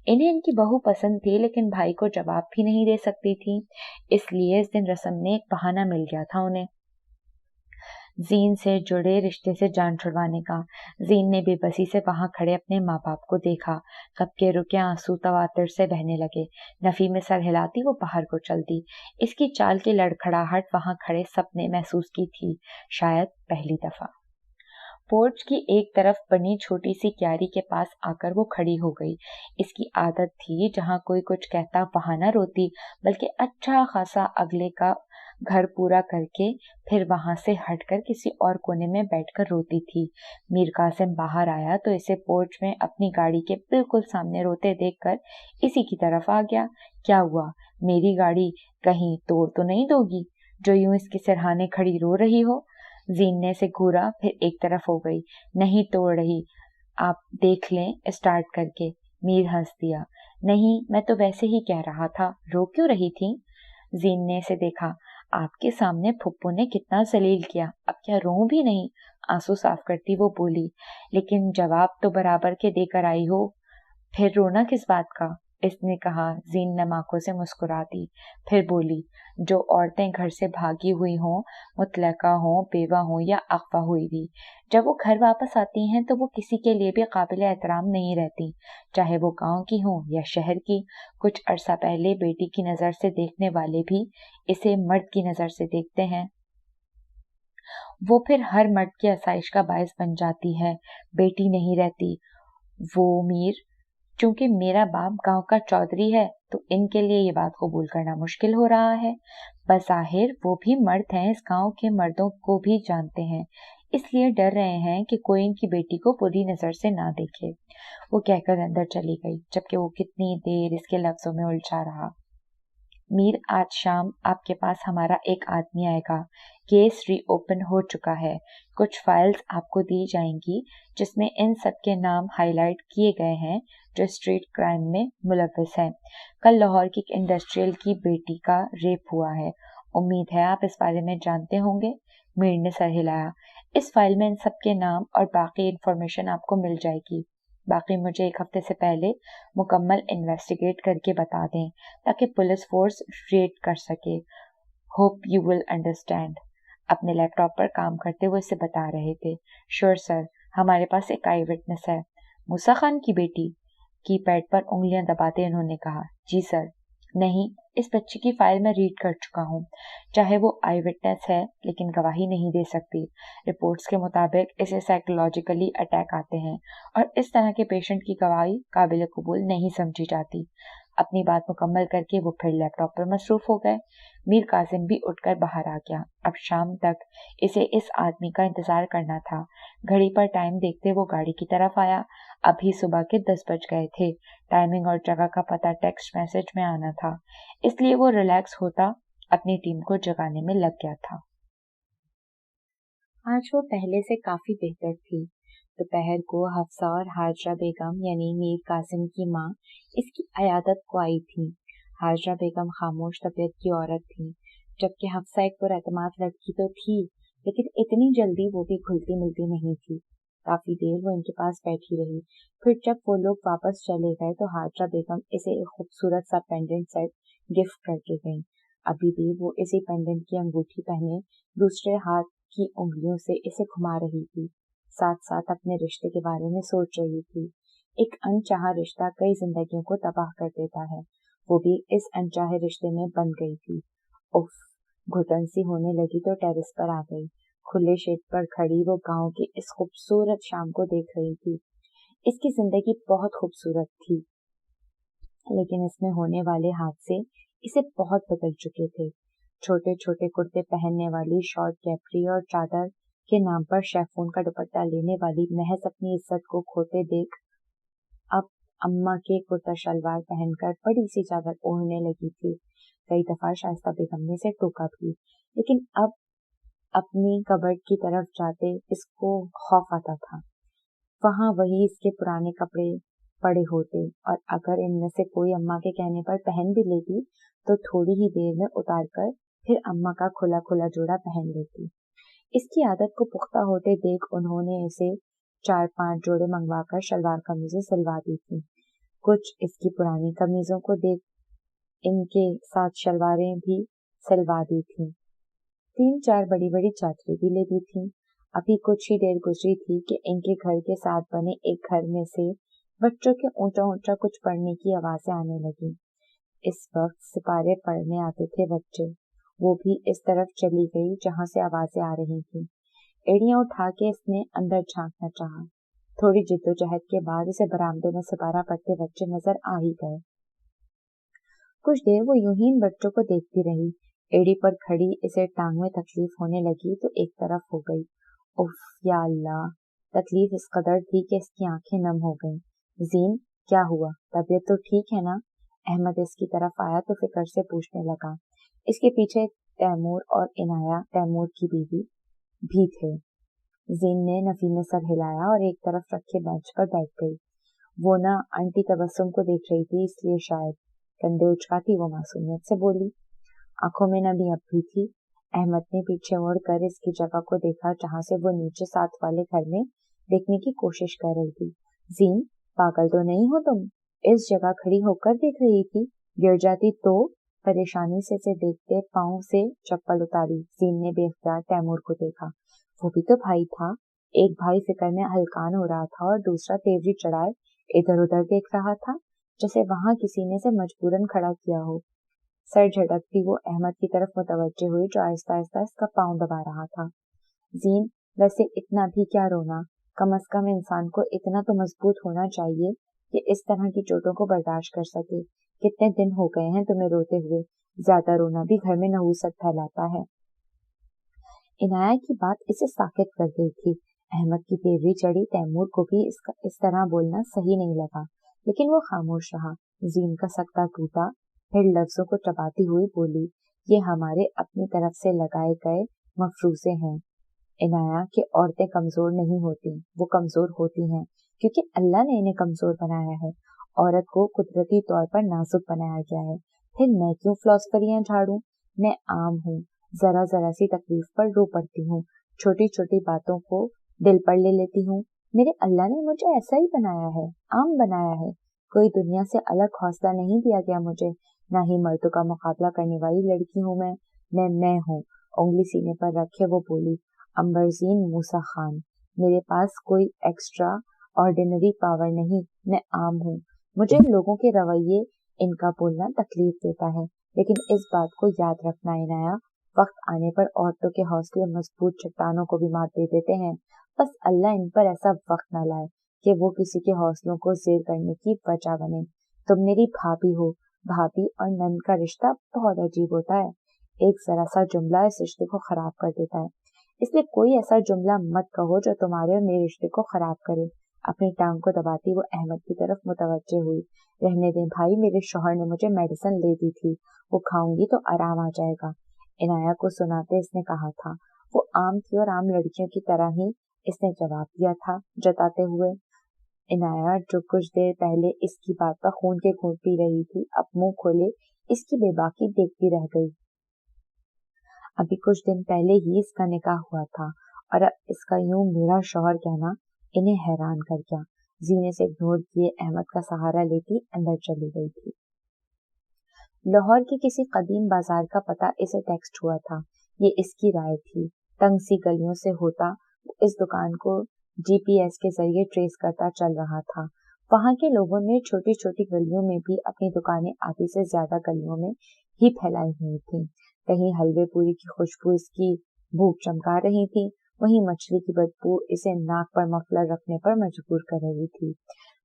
इन्हें इनकी बहू पसंद थी, लेकिन भाई को जवाब भी नहीं दे सकती थी। इसलिए इस दिन रस्म में एक बहाना मिल गया था उन्हें जीन से जुड़े रिश्ते से जान छुड़वाने का। जीन ने बेबसी से वहां खड़े अपने माँ बाप को देखा। कब के रुके आंसू तवातर से बहने लगे। नफी में सर हिलाती वो बाहर को चल दी। इसकी चाल की लड़खड़ाहट वहां खड़े सबने महसूस की थी, शायद पहली दफा। पोर्च की एक तरफ बनी छोटी सी क्यारी के पास आकर वो खड़ी हो गई। इसकी आदत थी जहां कोई कुछ कहता वहां न रोती, बल्कि अच्छा खासा अगले का घर पूरा करके फिर वहां से हटकर किसी और कोने में बैठकर रोती थी। मीर कासिम बाहर आया तो इसे पोर्च में अपनी गाड़ी के बिल्कुल सामने रोते देखकर इसी की तरफ आ गया। क्या हुआ, मेरी गाड़ी कहीं तोड़ तो नहीं दोगी जो यूं इसके सिरहाने खड़ी रो रही हो? जीन ने से घूरा फिर एक तरफ हो गई। नहीं तोड़ रही, आप देख लें स्टार्ट करके। मीर हंस दिया। नहीं, मैं तो वैसे ही कह रहा था, रो क्यों रही थी? जीन ने से देखा। आपके सामने फुप्पो ने कितना जलील किया, अब क्या रो भी नहीं? आंसू साफ करती वो बोली। लेकिन जवाब तो बराबर के देकर आई हो, फिर रोना किस बात का? इसने कहा। जीन नम से मुस्कुरा दी, फिर बोली, जो औरतें घर से भागी हुई हों, मुतलका हों, बेवा हों या अगवा हुई भी, जब वो घर वापस आती हैं तो वो किसी के लिए भी काबिल एहतराम नहीं रहती, चाहे वो गांव की हो या शहर की। कुछ अरसा पहले बेटी की नजर से देखने वाले भी इसे मर्द की नजर से देखते हैं, वो फिर हर मर्द की आसाइश का बायस बन जाती है, बेटी नहीं रहती वो। मीर, चूंकि मेरा बाप गांव का चौधरी है तो इनके लिए ये बात कबूल करना मुश्किल हो रहा है। बज़ाहिर वो भी मर्द हैं, इस गांव के मर्दों को भी जानते हैं, इसलिए डर रहे हैं कि कोई इनकी बेटी को बुरी नजर से ना देखे। वो कहकर अंदर चली गई, जबकि वो कितनी देर इसके लफ्जों में उलझा रहा। मीर, आज शाम आपके पास हमारा एक आदमी आएगा। केस रीओपन हो चुका है। कुछ फाइल्स आपको दी जाएंगी जिसमें इन सब के नाम हाईलाइट किए गए हैं जो स्ट्रीट क्राइम में मुलव्वस हैं। कल लाहौर की एक इंडस्ट्रियल की बेटी का रेप हुआ है। उम्मीद है आप इस बारे में जानते होंगे। मीर ने सर हिलाया। इस फाइल में इन सब के नाम और बाकी इंफॉर्मेशन आपको मिल जाएगी। बाकी मुझे एक हफ्ते से पहले मुकम्मल इन्वेस्टिगेट करके बता दें ताकि पुलिस फोर्स रेड कर सके। Hope you will understand. अपने लैपटॉप पर काम करते हुए इसे बता रहे थे। श्योर सर, हमारे पास एक आई विटनेस है। मूसा खान की बेटी? कीपैड पर उंगलियां दबाते उन्होंने कहा। जी सर। नहीं, इस बच्ची की फाइल में रीड कर चुका हूँ। चाहे वो आई विटनेस है लेकिन गवाही नहीं दे सकती। रिपोर्ट्स के मुताबिक इसे साइकोलॉजिकली अटैक आते हैं और इस तरह के पेशेंट की गवाही काबिल कबूल नहीं समझी जाती। अपनी बात मुकम्मल करके वो फिर लैपटॉप पर मसरूफ हो गए। मीर कासिम भी उठकर बाहर आ गया। अब शाम तक इसे इस आदमी का इंतजार करना था। घड़ी पर टाइम देखते वो गाड़ी की तरफ आया। अभी सुबह के 10 बज गए थे। टाइमिंग और जगह का पता टेक्स्ट मैसेज में आना था, इसलिए वो रिलैक्स होता अपनी टीम को जगाने में लग गया था। आज वो पहले से काफी बेहतर थी। दोपहर को हफ्सा और हाजरा बेगम यानी मीर कासिम की माँ इसकी अयादत को आई थी। हाजरा बेगम खामोश तबीयत की औरत थी, जबकि हफ्सा एक पुरएतमाद लड़की तो थी, लेकिन इतनी जल्दी वो भी घुलती मिलती नहीं थी। काफी देर वो इनके पास बैठी रही। फिर जब वो लोग वापस चले गए तो हाजरा बेगम इसे एक खूबसूरत सा पेंडेंट सेट गिफ्ट करके गई। अभी भी वो इसी पेंडेंट की अंगूठी पहने दूसरे हाथ की उंगलियों से इसे घुमा रही थी, साथ साथ अपने रिश्ते के बारे में सोच रही थी। एक अनचाहा रिश्ता कई जिंदगियों को तबाह कर देता है। वो भी इस अनचाहे रिश्ते में बंध गई थी। उफ, घुटन सी होने लगी तो टेरेस पर आ गई। खुले शेड पर खड़ी वो गांव की इस खूबसूरत शाम को देख रही थी। इसकी जिंदगी बहुत खूबसूरत थी, लेकिन इसमें होने वाले हादसे इसे बहुत बदल चुके थे। छोटे छोटे कुर्ते पहनने वाली शॉर्ट कैपरी और चादर के नाम पर शेफून का दुपट्टा लेने वाली महज अपनी इज्जत को खोते देख अब अम्मा के कुर्ता शलवार पहनकर बड़ी सी चादर ओढ़ने लगी थी। कई दफा शाइस्ता बेगम ने इसे टोका भी, लेकिन अब अपनी कबर्ड की तरफ जाते इसको खौफ आता था। वहां वही इसके पुराने कपड़े पड़े होते और अगर इनमें से कोई अम्मा के कहने पर पहन भी लेती तो थोड़ी ही देर में उतार कर फिर अम्मा का खुला खुला जोड़ा पहन लेती। इसकी आदत को पुख्ता होते देख उन्होंने इसे 4-5 जोड़े मंगवाकर शलवार कमीजें सिलवा दी थी। कुछ इसकी पुरानी कमीजों को देख इनके साथ शलवारें भी सिलवा दी थी। 3-4 बड़ी बड़ी चादरें भी ले दी थी। अभी कुछ ही देर गुजरी थी कि इनके घर के साथ बने एक घर में से बच्चों के ऊंचा ऊंचा कुछ पढ़ने की आवाजें आने लगी। इस वक्त सिपारे पढ़ने आते थे बच्चे। वो भी इस तरफ चली गई जहां से आवाजें आ रही थी। एड़ियां उठा के इसने अंदर झांकना चाहा। थोड़ी जिद्दोजहद के बाद इसे बरामदे में सिपारा पढ़ते बच्चे नजर आ ही गए। कुछ देर वो यूं ही इन बच्चों को देखती रही। एड़ी पर खड़ी इसे टांग में तकलीफ होने लगी तो एक तरफ हो गई। उफ या अल्लाह, तकलीफ इस कदर थी कि इसकी आंखें नम हो गईं। जीन, क्या हुआ, तबीयत तो ठीक है ना? अहमद इसकी तरफ आया तो फिक्र से पूछने लगा। इसके पीछे तैमूर और इनाया, तैमूर की बीवी, भी थे। जीन ने नफी में सर हिलाया और एक तरफ रखे बेंच पर बैठ गई। वो ना आंटी तबस्सुम को देख रही थी, इसलिए शायद। कंधे उचकाती वो मासूमियत से बोली। आंखों में नमी अब भी थी। अहमद ने पीछे मुड़कर इसकी जगह को देखा जहां से वो नीचे साथ वाले घर में देखने की कोशिश कर रही थी। जीन, पागल तो नहीं हो तुम? इस जगह खड़ी होकर देख रही थी, गिर जाती तो? परेशानी से देखते पांव से चप्पल उतारी। जीन ने बेख्तियार तैमूर को देखा। वो भी तो भाई था। एक भाई फिक्र में हलकान हो रहा था और दूसरा तेवरी चढ़ाए इधर उधर देख रहा था, जैसे वहां किसी ने से मजबूरन खड़ा किया हो। सर झटकती वो अहमद की तरफ मुतवज्जे हुई जो आहिस्ता आहिस्ता इसका पांव दबा रहा था। जीन, वैसे इतना भी क्या रोना, कम अज कम इंसान को इतना तो मजबूत होना चाहिए कि इस तरह की चोटों को बर्दाश्त कर सके। कितने दिन हो गए हैं तुम्हें रोते हुए? ज्यादा रोना भी घर में नहुसत फैलाता है। इनाया की बात इसे साकित कर गई थी। अहमद की तेवरी चढ़ी तैमूर को भी इस तरह बोलना सही नहीं लगा, लेकिन वो खामोश रहा। जीन का सकता टूटा, फिर लफ्जों को चबाती हुई बोली, ये हमारे अपनी तरफ से लगाए गए मफरूजे हैं। इनाया कि औरतें कमजोर नहीं होती, वो कमजोर होती हैं क्योंकि अल्लाह ने इन्हें कमजोर बनाया है। औरत को कुदरती तौर पर नाजुक बनाया गया है। फिर मैं क्यों फिलॉसफरियां झाड़ूं? मैं आम हूँ, जरा जरा सी तकलीफ पर रो पड़ती हूँ, छोटी छोटी बातों को दिल पर ले लेती हूँ। मेरे अल्लाह ने मुझे ऐसा ही बनाया है, आम बनाया है। कोई दुनिया से अलग हौसला नहीं दिया गया मुझे, ना ही मर्दों का मुकाबला करने वाली लड़की हूँ मैं हूँ। उंगली सीने पर रखे वो बोली, अंबरजीन मूसा खान, मेरे पास कोई एक्स्ट्रा ऑर्डिनरी पावर नहीं, मैं आम हूँ। मुझे लोगों के रवैये, इनका बोलना तकलीफ देता है, लेकिन इस बात को याद रखना इनाया, वक्त आने पर औरतों के हौसले मजबूत चट्टानों को भी मात दे देते हैं। बस अल्लाह इन पर ऐसा वक्त न लाए कि वो किसी के हौसलों को ज़ेर करने की वजह बने। तुम मेरी भाभी हो, भाभी और नंद का रिश्ता बहुत अजीब होता है। एक जरा सा जुमला इस रिश्ते को खराब कर देता है, इसलिए कोई ऐसा जुमला मत कहो जो तुम्हारे और मेरे रिश्ते को खराब करे। अपनी टांग को दबाती वो अहमद की तरफ मुतवज्जे हुई। रहने दें भाई, मेरे शौहर ने मुझे मेडिसिन ले दी थी, वो खाऊंगी तो आराम आ जाएगा। इनाया को सुनाते इसने कहा था। वो आम थी और आम लड़कियों की तरह ही इसने जवाब दिया था, जताते हुए। इनाया जो कुछ देर पहले इसकी बात पर खून के घूंट पी रही थी, अब मुंह खोले इसकी बेबाकी देखती रह गई। अभी कुछ दिन पहले ही इसका निकाह हुआ था और अब इसका यूं मेरा शौहर कहना इन्हें हैरान कर गया। जीने से इग्नोर किए अहमद का सहारा लेती अंदर चली गई थी। लाहौर के किसी कदीम बाजार का पता इसे टेक्स्ट हुआ था। ये इसकी राय थी। तंग सी गलियों से होता इस दुकान को जीपीएस के जरिए ट्रेस करता चल रहा था। वहां के लोगों ने छोटी छोटी गलियों में भी अपनी दुकानें आधी से ज्यादा गलियों में ही फैलाई हुई थी। कहीं हलवे पूरी की खुशबू इसकी भूख चमका रही थी, वहीं मछली की बदबू इसे नाक पर मफलर रखने पर मजबूर कर रही थी।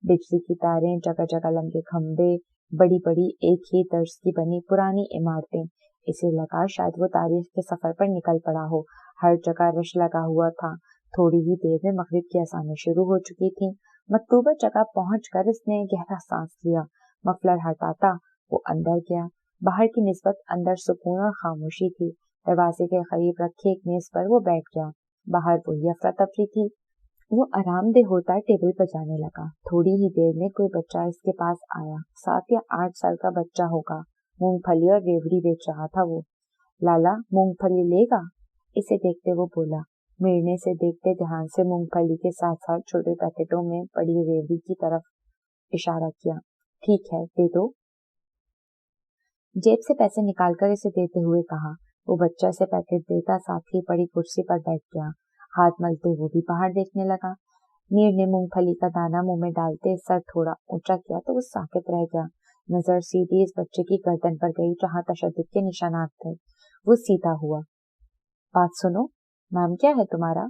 बिजली की तारें, जगह जगह लंबे खंबे, बड़ी बड़ी एक ही तर्ज की बनी पुरानी इमारतें, इसे लगा शायद वो तारीख के सफर पर निकल पड़ा हो। हर जगह रश लगा हुआ था। थोड़ी ही देर में मगरिब की अज़ानें शुरू हो चुकी थी। मतलूबा जगह पहुंचकर इसने गहरा सांस लिया। मफलर हटाता वो अंदर गया। बाहर की निस्बत अंदर सुकून और खामोशी थी। दरवाजे के करीब रखी एक मेज पर वो बैठ गया। बाहर वही अफरा तफरी थी। वो आरामदेह होता टेबल पर जाने लगा। थोड़ी ही देर में कोई बच्चा इसके पास आया। 7 या 8 साल का बच्चा होगा। मूंगफली और रेवड़ी बेच रहा था वो। लाला, मूंगफली लेगा? इसे देखते वो बोला। मिरने से देखते ध्यान से मूंगफली के साथ साथ छोटे पैकेटों में पड़ी रेवड़ी की तरफ इशारा किया। ठीक है, दे दो। जेब से पैसे निकालकर इसे देते हुए कहा। वो बच्चा से पैकेट देता साथ ही पड़ी कुर्सी पर बैठ गया। हाथ मलते वो भी बाहर देखने लगा। मीर ने मूंगफली का दाना मुंह में डालते सर थोड़ा ऊंचा किया तो वो साकित रह गया। नजर सीधी इस बच्चे की गर्दन पर गई जहां तशद्दुद के निशानात थे। वो सीधा हुआ। बात सुनो, नाम क्या है तुम्हारा?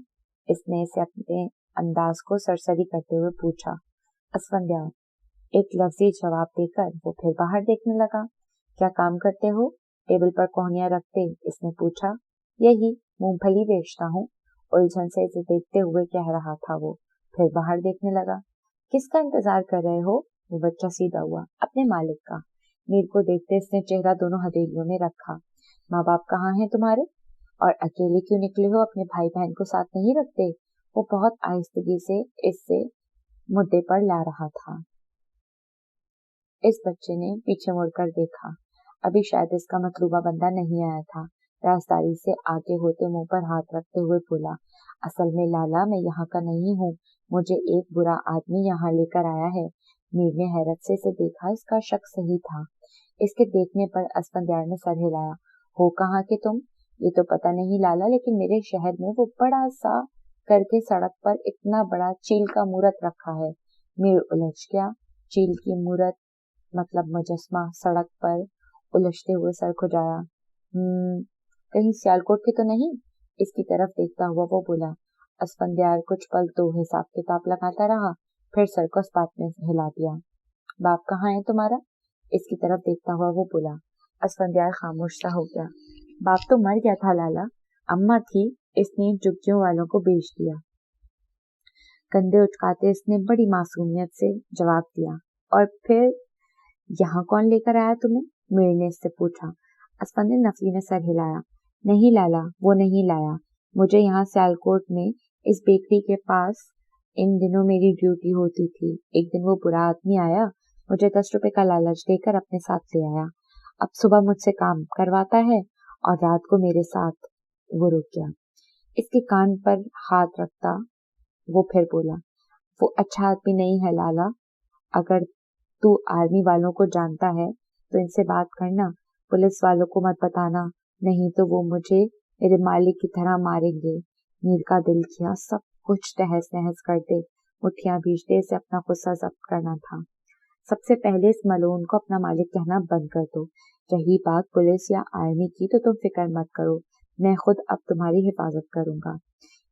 इसने इसे अपने अंदाज को सरसरी करते हुए पूछा। असफंद्यार। एक लफ्जी जवाब देकर वो फिर बाहर देखने लगा। क्या काम करते हो? टेबल पर कोहनियां रखते इसने पूछा। यही, मूंगफली बेचता हूँ, उलझन से इसे देखते हुए कह रहा था वो। फिर बाहर देखने लगा। किसका इंतजार कर रहे हो? वो बच्चा सीधा हुआ। अपने मालिक का। मीर को देखते इसने चेहरा दोनों हथेलियों में रखा। माँ बाप कहाँ हैं तुम्हारे? और अकेले क्यों निकले हो? अपने भाई बहन को साथ नहीं रखते? वो बहुत आहिस्तगी से इससे मुद्दे पर ला रहा था। इस बच्चे ने पीछे मुड़कर देखा। अभी शायद इसका मतलूबा बंदा नहीं आया था। राजदारी से आगे होते मुंह पर हाथ रखते हुए बोला, असल में लाला, मैं यहाँ का नहीं हूँ। मुझे एक बुरा आदमी यहाँ लेकर आया है। मीर ने हैरत से इसे देखा। इसका शक सही था। इसके देखने पर अस्फंद्यार ने सर हिलाया। हो कहाँ के तुम? ये तो पता नहीं लाला, लेकिन मेरे शहर में वो बड़ा सा करके सड़क पर इतना बड़ा चील का मूरत रखा है। मीर उलझ गया। चील की मूरत मतलब मुजस्मा सड़क पर उलझते हुए सर खुजाया। कहीं सियालकोट के तो नहीं? इसकी तरफ देखता हुआ वो बोला। अस्फंद्यार कुछ पल तो हिसाब किताब लगाता रहा, फिर सर को इस बात में हिला दिया। बाप कहाँ है तुम्हारा? इसकी तरफ देखता हुआ वो बोला। अस्फंद्यार खामोश सा हो गया। बाप तो मर गया था लाला, अम्मा थी, इसने झुग्गियों वालों को बेच दिया। कंधे उचकाते इसने बड़ी मासूमियत से जवाब दिया। और फिर यहाँ कौन लेकर आया तुम्हें? मीर ने इससे पूछा। अस्फंद ने नफी में सर हिलाया। नहीं लाला, वो नहीं लाया। मुझे यहाँ सियालकोट में इस बेकरी के पास इन दिनों मेरी ड्यूटी होती थी। एक दिन वो बुरा आदमी आया, मुझे 10 रुपए का लालच देकर अपने साथ ले आया। अब सुबह मुझसे काम करवाता है और रात को मेरे साथ। वो रुक गया। इसके कान पर हाथ रखता वो फिर बोला, वो अच्छा आदमी नहीं है लाला। अगर तू आर्मी वालों को जानता है तो इनसे बात करना, पुलिस वालों को मत बताना, नहीं तो वो मुझे मेरे मालिक की तरह मारेंगे। मीर का दिल किया सब कुछ तहस नहस कर दे, मुठ्ठियां भींचते से अपना गुस्सा जब्त करना था। सबसे पहले इस मलोन को अपना मालिक कहना बंद कर दो। रही बात पुलिस या आर्मी की तो तुम फिक्र मत करो, मैं खुद अब तुम्हारी हिफाजत करूंगा।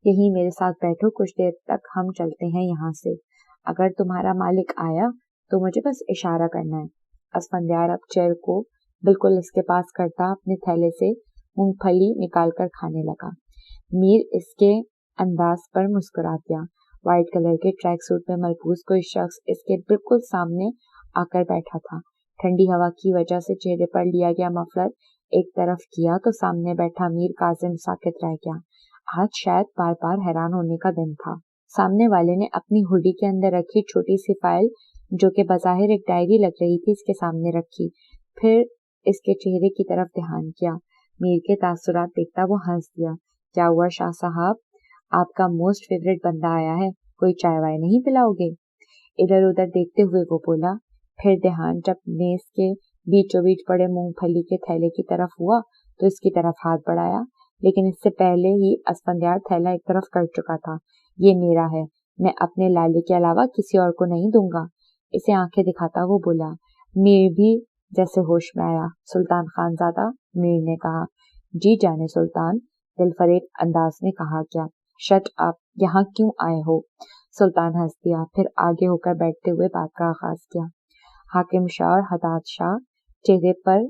यही मेरे साथ बैठो, कुछ देर तक हम चलते हैं यहाँ से। अगर तुम्हारा मालिक आया तो मुझे बस इशारा करना है। अस्फंद्यार अब चेयर को बिल्कुल इसके पास करता अपने थैले से मूंगफली निकालकर खाने लगा। मीर इसके अंदाज पर मुस्कुरा दिया। व्हाइट कलर के ट्रैक सूट में मलबूस कोई शख्स इसके बिल्कुल सामने आकर बैठा था। ठंडी हवा की वजह से चेहरे पर लिया गया मफलर एक तरफ किया तो सामने बैठा मीर काजिम साकित रह गया। आज शायद बार बार हैरान होने का दिन था। सामने वाले ने अपनी हुडी के अंदर रखी छोटी सी फाइल, जो कि बज़ाहिर एक डायरी लग रही थी, इसके सामने रखी। फिर इसके चेहरे की तरफ ध्यान किया। मीर के तासुरात देखता वो हंस दिया। क्या हुआ शाह साहब, आपका मोस्ट फेवरेट बंदा आया है, कोई चाय वाय नहीं पिलाओगे? इधर उधर देखते हुए वो बोला। फिर ध्यान जब मेज के बीचों बीच पड़े मूंगफली के थैले की तरफ हुआ तो इसकी तरफ हाथ बढ़ाया, लेकिन इससे पहले ही अस्फंद्यार थैला एक तरफ कर चुका था। ये मेरा है, मैं अपने लाले के अलावा किसी और को नहीं दूंगा। इसे आंखें दिखाता वो बोला। मीर भी जैसे होश में आया। सुल्तान खानजादा, मीर ने कहा। जी जाने सुल्तान, दिलफरेब अंदाज में कहा क्या। शट अप, यहाँ क्यों आए हो? सुल्तान हंस दिया, फिर आगे होकर बैठते हुए बात का आगाज किया। हाकिम शाह और हदाद शाह। चेहरे पर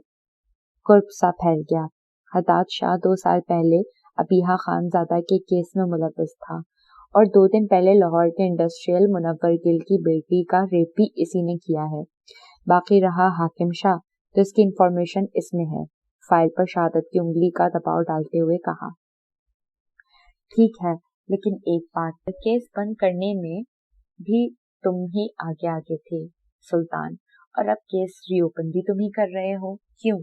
कुर्ब सा फैल गया। हदाद शाह 2 साल पहले अबीहा खानजादा के केस में मुलव्वस था और 2 दिन पहले लाहौर के इंडस्ट्रियल मुनव्वर गिल की बेटी का रेप भी इसी ने किया है। बाकी रहा हाकिम शाह, तो इसकी इंफॉर्मेशन इसमें है। फाइल पर शहादत की उंगली का दबाव डालते हुए कहा। ठीक है, लेकिन एक बात, केस बंद करने में भी तुम ही आगे आगे थे सुल्तान, और अब केस रीओपन भी तुम ही कर रहे हो, क्यों?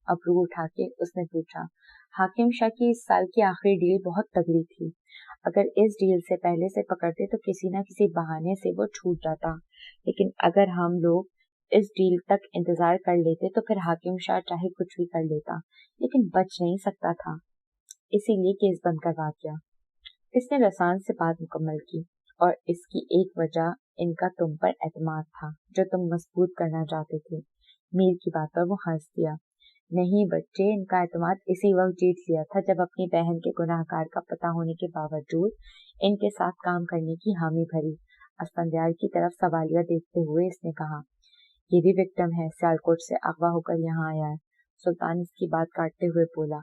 अबरू उठा के उसने पूछा। हाकिम शाह की इस साल की आखिरी डील बहुत तगड़ी थी। अगर इस डील से पहले से पकड़ते तो किसी न किसी बहाने से वो छूट जाता, लेकिन अगर हम लोग इस डील तक इंतजार कर लेते तो फिर हाकिम शाह चाहे कुछ भी कर लेता, लेकिन बच नहीं सकता था, इसीलिए केस बंद करवा दिया। इसने रसान से बात मुकम्मल की। और इसकी एक वजह इनका तुम पर एतमाद था, जो तुम मजबूत करना चाहते थे। मीर की बात पर वो हंस दिया। नहीं बच्चे, इनका एतमाद इसी वक्त जीत लिया था जब अपनी बहन के गुनाहगार का पता होने के बावजूद इनके साथ काम करने की हामी भरी। अस्फंद्यार की तरफ सवालिया देखते हुए इसने कहा, ये भी विक्टिम है, सियालकोट से अगवा होकर यहाँ आया है। سلطان اس کی بات کاٹتے ہوئے بولا۔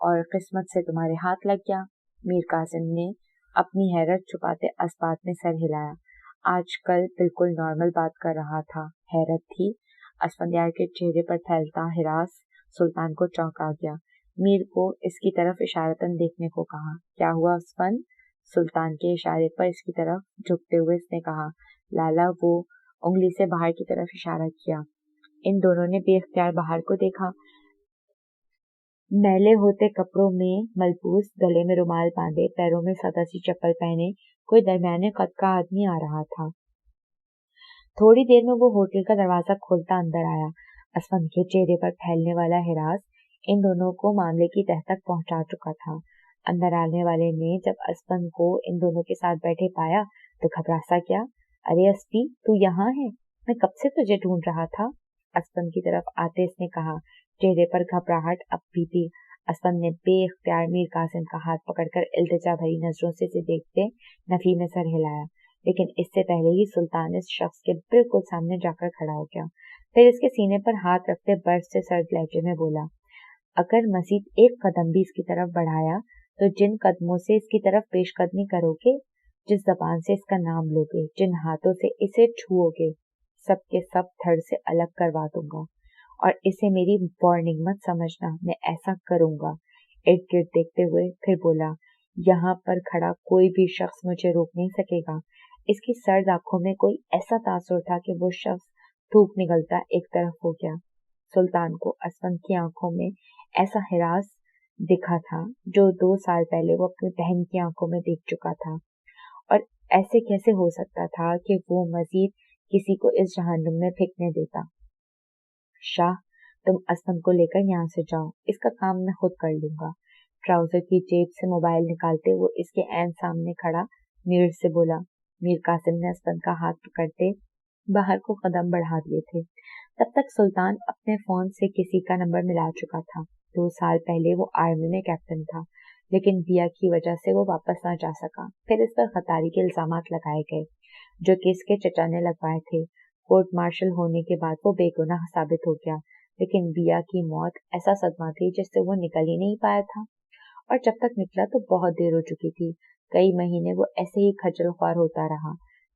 اور قسمت سے تمہارے ہاتھ لگ گیا۔ میر قاسم نے اپنی حیرت چھپاتے اسبات میں سر ہلایا۔ آج کل بالکل نارمل بات کر رہا تھا، حیرت تھی۔ اسفندیار کے چہرے پر پھیلتا ہراس سلطان کو چونکا گیا۔ میر کو اس کی طرف اشارتاً دیکھنے کو کہا۔ کیا ہوا اسفند؟ سلطان کے اشارے پر اس کی طرف جھکتے ہوئے اس نے کہا۔ لالا، وہ انگلی سے باہر کی طرف اشارہ کیا۔ ان دونوں نے بے اختیار باہر کو دیکھا۔ میلے ہوتے کپڑوں میں ملبوس، گلے میں رومال باندھے، پیروں میں سادہ سی چپل پہنے کوئی درمیانے قد کا آدمی آ رہا تھا۔ تھوڑی دیر میں وہ ہوٹل کا دروازہ کھولتا اندر آیا۔ اسفند کے چہرے پر پھیلنے والا ہراس ان دونوں کو معاملے کی تہہ تک پہنچا چکا تھا۔ اندر آنے والے نے جب اسفند کو ان دونوں کے ساتھ بیٹھے پایا تو گھبرا سا کیا۔ ارے اسفی، تو یہاں ہے؟ میں کب سے تجھے ڈھونڈ رہا تھا۔ اسفند کی طرف آتے اس نے کہا، چہرے پر گھبراہٹ اب بھی تھی۔ اسفند نے بے اختیار میر قاسم کا ہاتھ پکڑ کر التجا بھری نظروں سے اسے دیکھتے نفی میں سر ہلایا، لیکن اس سے پہلے ہی سلطان اس شخص کے بالکل سامنے جا کر کھڑا ہو گیا۔ پھر اس کے سینے پر ہاتھ رکھتے برف سے سرد لہجے میں بولا، اگر مزید ایک قدم بھی اس کی طرف بڑھایا تو جن قدموں سے اس کی طرف پیش قدمی کرو گے، جس زبان سے اس کا نام لوگے، جن ہاتھوں سے اسے چھوؤ گے، سب کے سب دھڑ سے الگ کروا دوں گا، اور اسے میری وارننگ مت سمجھنا، میں ایسا کروں گا۔ ارد گرد دیکھتے ہوئے پھر بولا، یہاں پر کھڑا کوئی بھی شخص مجھے روک نہیں سکے گا۔ اس کی سرد آنکھوں میں کوئی ایسا تاثر تھا کہ وہ شخص تھوک نگلتا ایک طرف ہو گیا۔ سلطان کو اسفند کی آنکھوں میں ایسا ہراس دکھا تھا جو 2 سال پہلے وہ اپنی بہن کی آنکھوں میں دیکھ چکا تھا، اور ایسے کیسے ہو سکتا تھا کہ وہ مزید کسی کو اس جہنم میں پھینکنے دیتا۔ شاہ، تم اسفند کو لے کر یہاں سے جاؤ، اس کا کام میں خود کر لوں گا۔ ٹراؤزر کی جیب سے موبائل نکالتے وہ اس کے عین سامنے کھڑا میر سے بولا۔ میر قاسم نے اسفند کا ہاتھ پکڑتے باہر کو قدم بڑھا دیے تھے۔ تب تک سلطان اپنے فون سے کسی کا نمبر ملا چکا تھا۔ 2 سال پہلے وہ آرمی میں کیپٹن تھا، لیکن بیا کی وجہ سے وہ واپس نہ جا سکا۔ پھر اس پر غداری کے الزامات لگائے گئے جو کہ اس کے چچا نے لگوائے تھے۔ کورٹ مارشل ہونے کے بعد وہ بے گناہ ثابت ہو گیا، لیکن بیا کی موت ایسا صدمہ تھی جس سے وہ نکل ہی نہیں پایا تھا، اور جب تک نکلا تو بہت دیر ہو چکی تھی۔ کئی مہینے وہ ایسے ہی کھجل خوار ہوتا رہا۔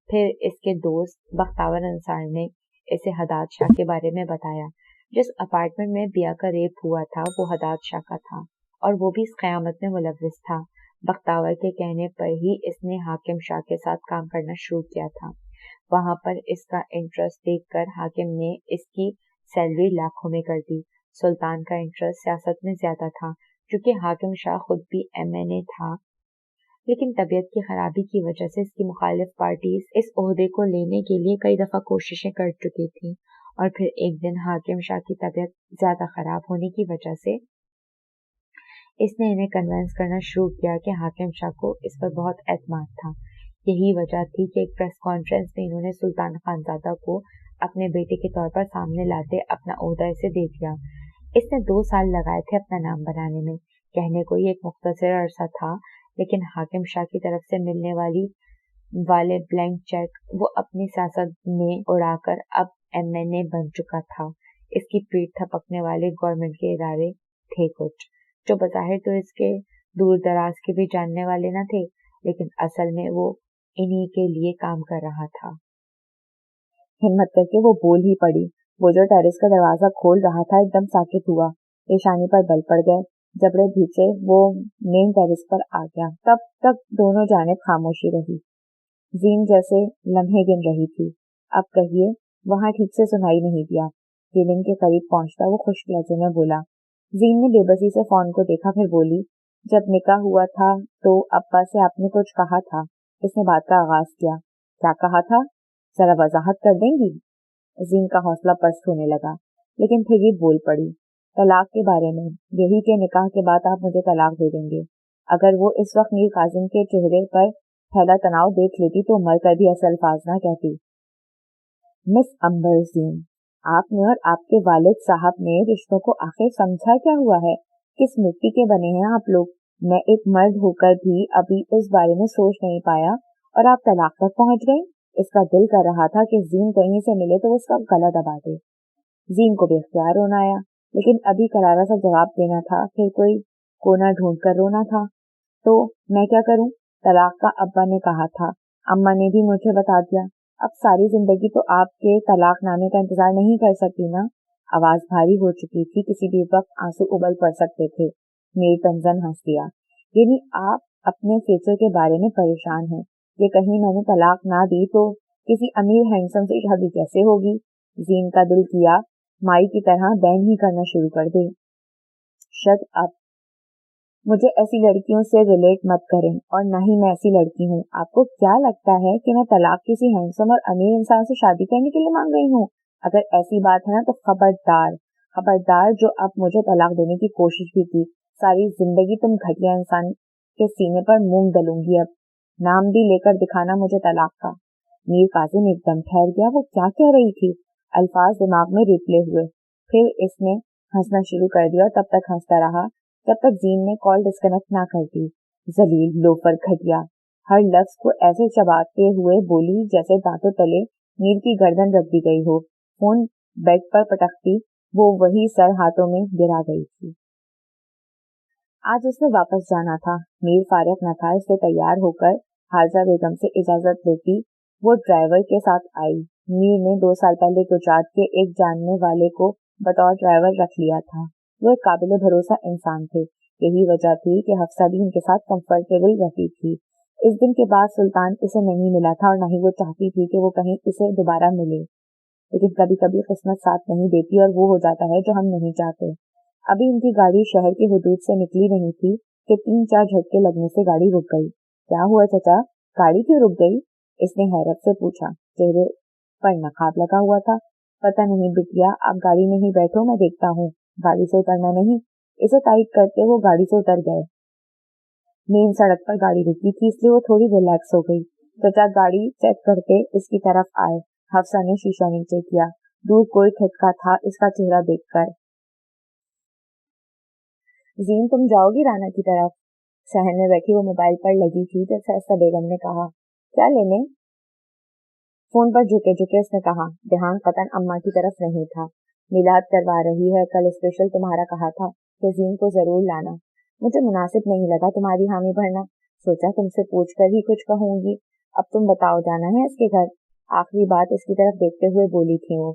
پھر اس کے دوست بختیار انصار نے اسے حداد شاہ کے بارے میں بتایا۔ جس اپارٹمنٹ میں بیا کا ریپ ہوا تھا وہ حداد شاہ کا تھا، اور وہ بھی اس قیامت میں ملوث تھا۔ بختیار کے کہنے پر ہی اس نے حاکم شاہ کے ساتھ کام کرنا شروع کیا تھا۔ وہاں پر اس کا انٹرسٹ دیکھ کر حاکم نے اس کی سیلری لاکھوں میں کر دی۔ سلطان کا انٹرسٹ سیاست میں زیادہ تھا، چونکہ حاکم شاہ خود بھی MNA تھا، لیکن طبیعت کی خرابی کی وجہ سے اس کی مخالف پارٹیز اس عہدے کو لینے کے لیے کئی دفعہ کوششیں کر چکی تھی، اور پھر ایک دن حاکم شاہ کی طبیعت زیادہ خراب ہونے کی وجہ سے اس نے انہیں کنونس کرنا شروع کیا کہ حاکم شاہ کو اس پر بہت اعتماد تھا۔ یہی وجہ تھی کہ ایک پریس کانفرنس میں انہوں نے سلطان خانزادہ کو اپنے بیٹے کے طور پر سامنے لاتے اپنا عہدہ اسے دے دیا۔ اس نے 2 سال لگائے تھے اپنا نام بنانے میں۔ کہنے کو یہ ایک مختصر عرصہ تھا، لیکن حاکم شاہ کی طرف سے ملنے والے بلینک چیک وہ اپنی سیاست میں اڑا کر اب MNA بن چکا تھا۔ اس کی پیٹھ تھپکنے والے گورنمنٹ کے ادارے تھے کچھ، جو بظاہر تو اس کے دور دراز کے بھی جاننے والے نہ تھے، لیکن اصل میں وہ انہی کے لیے کام کر رہا تھا۔ ہمت کر کے وہ بول ہی پڑی۔ وہ جو ٹیرس کا دروازہ کھول رہا تھا ایک دم ساکت ہوا، پیشانی پر بل پڑ گئے، جبڑے بھیچے وہ مین ٹیرس پر آ گیا۔ تب تک دونوں جانب خاموشی رہی، زین جیسے لمحے گن رہی تھی۔ اب کہیے، وہاں ٹھیک سے سنائی نہیں دیا۔ ریلنگ کے قریب پہنچتا وہ خشک لہجے میں بولا۔ زین نے بے بسی سے فون کو دیکھا، پھر بولی، جب نکاح ہوا تھا تو ابا سے آپ نے کچھ کہا تھا؟ اس نے بات کا آغاز کیا۔ کیا کہا تھا؟ ذرا وضاحت کر دیں گی؟ زین کا حوصلہ پست ہونے لگا، لیکن پھر بھی بول پڑی۔ طلاق کے بارے میں، یہی کہ نکاح کے بعد آپ مجھے طلاق دے دیں گے۔ اگر وہ اس وقت میر قاسم کے چہرے پر پھیلا تناؤ دیکھ لیتی تو مر کر بھی ایسے الفاظ نہ کہتی۔ مس امبر زین، آپ نے اور آپ کے والد صاحب نے رشتوں کو آخر سمجھا کیا ہوا ہے؟ کس مٹی کے بنے ہیں آپ لوگ؟ میں ایک مرد ہو کر بھی ابھی اس بارے میں سوچ نہیں پایا، اور آپ طلاق تک پہنچ گئے۔ اس کا دل کر رہا تھا کہ زین کہیں سے ملے تو اس کا گلا دبا دے۔ زین کو بے اختیار رونا آیا۔ लेकिन अभी करारा सा जवाब देना था, फिर कोई कोना ढूंढ कर रोना था। तो मैं क्या करूं? तलाक का अब्बा ने कहा था, अम्मा ने भी मुझे बता दिया। अब सारी जिंदगी तो आपके तलाकनामे का इंतजार नहीं कर सकती ना। आवाज भारी हो चुकी थी, किसी भी वक्त आंसू उबल पड़ सकते थे। मीर तंजन हंस दिया। यानी आप अपने फ्यूचर के बारे में परेशान हैं? ये कहीं मैंने तलाक ना दी तो किसी अमीर हैंडसम से शादी कैसे होगी? जीन का दिल किया माई की तरह बैन ही करना शुरू कर दे। शट अप, मुझे ऐसी लड़कियों से रिलेट मत करें, और ना ही मैं ऐसी लड़की हूँ। आपको क्या लगता है कि मैं तलाक किसी हैंडसम और अमीर इंसान से शादी करने के लिए मांग रही हूँ? अगर ऐसी बात है ना तो खबरदार, खबरदार, जो अब मुझे तलाक देने की कोशिश भी की, सारी जिंदगी तुम घटिया इंसान के सीने पर मूंग दलूंगी। अब नाम भी लेकर दिखाना मुझे तलाक का। मीर कासिम एकदम ठहर गया। वो क्या कह रही थी? अल्फाज दिमाग में रिपले हुए। फिर इसने हंसना शुरू कर दिया और तब तक हंसता रहा जब तक जीन ने कॉल डिस्कनेक्ट ना कर दी। जलील, लोफर, घटिया, हर लफ्ज को ऐसे चबाते हुए बोली जैसे दांतों तले मीर की गर्दन रख दी गई हो। फोन बेड पर पटकती वो वही सर हाथों में गिरा गई थी। आज उसने वापस जाना था। मीर फारिग न था, इससे तैयार होकर हाजा बेगम से इजाजत लेती वो ड्राइवर के साथ आई। मीर ने 2 साल पहले गुजरात के एक जानने वाले को बतौर ड्राइवर रख लिया था। वो एक काबिल भरोसा इंसान थे। यही वजह थी कि हफ्सा भी उनके साथ कंफर्टेबल रहती थी। इस दिन के बाद सुल्तान इसे नहीं मिला था और न ही वो चाहती थी कि वो कहीं इसे दोबारा मिले। लेकिन कभी कभी किस्मत साथ नहीं देती और वो हो जाता है जो हम नहीं चाहते। अभी उनकी गाड़ी शहर की हुदूद से निकली नहीं थी कि 3-4 झटके लगने से गाड़ी रुक गई। क्या हुआ चाचा, गाड़ी क्यों रुक गई? इसने हैरत से पूछा। चेहरे पर नकाब लगा हुआ था। पता नहीं बिटिया, आप गाड़ी में ही बैठो, मैं देखता हूँ। गाड़ी से उतरना नहीं। इसे टाइट करते वो गाड़ी से उतर गए। मेन सड़क पर गाड़ी रुकी थी, इसलिए वो थोड़ी रिलैक्स हो गई। चाचा गाड़ी चेक करते इसकी तरफ आए। हफ्सा ने शीशा नीचे किया। दूर कोई खटका था इसका चेहरा देखकर। जीन, तुम जाओगी राना की तरफ? सहन में बैठी वो मोबाइल पर लगी थी जब शाइस्ता बेगम ने कहा। क्या लेने? फोन पर झुके झुके उसने कहा। ध्यान कतन अम्मा की तरफ नहीं था। मिलाद करवा रही है, कल स्पेशल तुम्हारा कहा था कि जीन को जरूर लाना। मुझे मुनासिब नहीं लगा तुम्हारी हामी भरना। सोचा तुमसे पूछ कर ही कुछ कहूंगी। अब तुम बताओ, जाना है इसके घर? आखिरी बात इसकी तरफ देखते हुए बोली थी वो।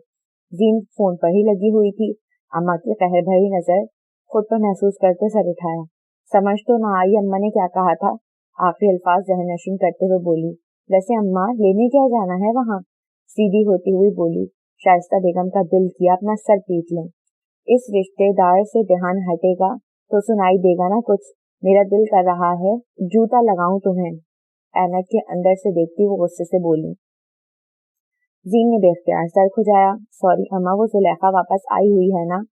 जीन फोन पर ही लगी हुई थी। अम्मा की कहर भरी नजर खुद पर महसूस करते सर उठाया। समझ तो ना आई अम्मा ने क्या कहा था। आखिरी अल्फाज जहन नशीन करते हुए बोली। वैसे अम्मा, लेने क्या जाना है वहाँ? सीधी होती हुई बोली। शाइस्ता बेगम का दिल किया अपना सर पीट लें। इस रिश्तेदार से ध्यान हटेगा तो सुनाई देगा ना कुछ। मेरा दिल कर रहा है जूता लगाऊं तुम्हें। ऐनक के अंदर से देखती वो गुस्से से बोली। जीन ने बेख्तियार सर खुजाया। सॉरी अम्मा, वो जुलेखा वापस आई हुई है ना?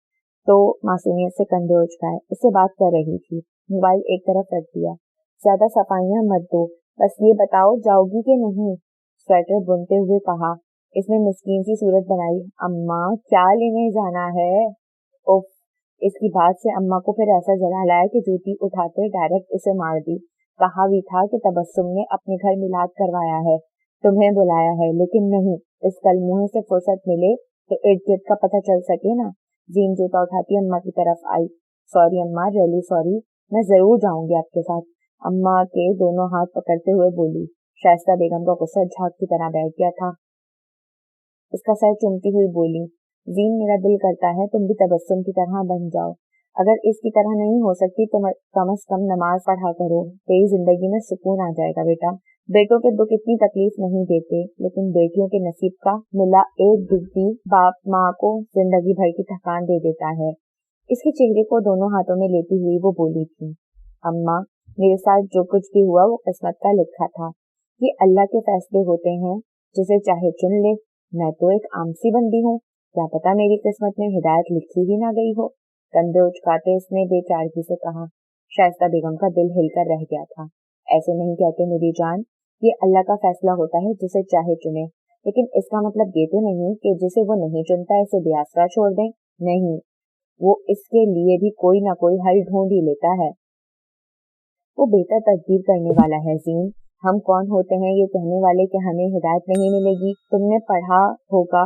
तो मासूमियत से कंधे उचकाए। इससे बात कर रही थी। मोबाइल एक तरफ रख दिया। ज्यादा सफाइयां मत दो, बस ये बताओ जाओगी कि नहीं? स्वेटर बुनते हुए कहा। इसने मिस्कीन सी सूरत बनाई। अम्मा, क्या लेने जाना है? उफ, इसकी बात से अम्मा को फिर ऐसा जला लाया कि जूती उठाते डायरेक्ट इसे मार दी। कहा भी था कि तबस्सुम ने अपने घर मिलाद करवाया है, तुम्हें बुलाया है, लेकिन नहीं, इस कल मुंह से फुर्सत मिले तो इर्द गिर्द का पता चल सके ना। जीन जूता उठाती अम्मा की तरफ आई। सॉरी अम्मा, रियली सॉरी, मैं जरूर जाऊंगी आपके साथ। अम्मा के दोनों हाथ पकड़ते हुए बोली। शाइस्ता बेगम का गुस्सा झाग की तरह बैठ गया था। इसका सर चूमती हुई बोली। जीन, मेरा दिल करता है तुम भी तबस्सुम की तरह बन जाओ। अगर इसकी तरह नहीं हो सकती तो कम से कम नमाज पढ़ा करो। तेरी जिंदगी में सुकून आ जाएगा बेटा। बेटों के दुख इतनी तकलीफ नहीं देते, लेकिन बेटियों के नसीब का मिला एक दुख भी बाप माँ को जिंदगी भर की थकान दे देता है। इसके चेहरे को दोनों हाथों में लेती हुई वो बोली थी। अम्मा, मेरे साथ जो कुछ भी हुआ वो किस्मत का लिखा था। ये अल्लाह के फैसले होते हैं, जिसे चाहे चुन ले। मैं तो एक आमसी बंदी हूँ, क्या पता मेरी किस्मत में हिदायत लिखी ही ना गई हो। कंधे उचकाते इसने बेचारगी से कहा। शाइस्ता बेगम का दिल हिलकर रह गया था। ऐसे नहीं कहते मेरी जान, ये अल्लाह का फैसला होता है, जिसे चाहे चुने। लेकिन इसका मतलब ये तो नहीं कि जिसे वो नहीं चुनता इसे बेआसरा छोड़ दें। नहीं, वो इसके लिए भी कोई ना कोई हल ढूंढ ही लेता है। वो बेहतर तदबीर करने वाला है। जीन, हम कौन होते हैं ये कहने वाले कि हमें हिदायत नहीं मिलेगी? तुमने पढ़ा होगा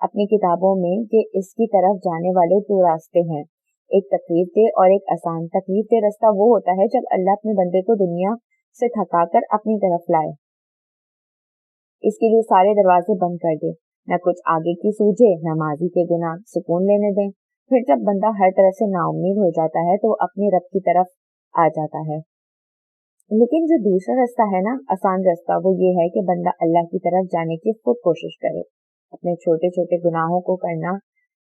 अपनी किताबों में कि इसकी तरफ जाने वाले 2 रास्ते हैं, एक तकलीफ दे और एक आसान। तकलीफ दे रास्ता वो होता है जब अल्लाह अपने बंदे को दुनिया से थकाकर अपनी तरफ लाए, इसके लिए सारे दरवाजे बंद कर दे, न कुछ आगे की सूझे न माजी के गुनाह सुकून लेने दें। फिर जब बंदा हर तरह से नाउम्मीद हो जाता है तो अपने रब की तरफ आ जाता है। लेकिन जो दूसरा रास्ता है ना, आसान रास्ता, वो ये है कि बंदा अल्लाह की तरफ जाने की खुद कोशिश करे, अपने छोटे छोटे गुनाहों को करना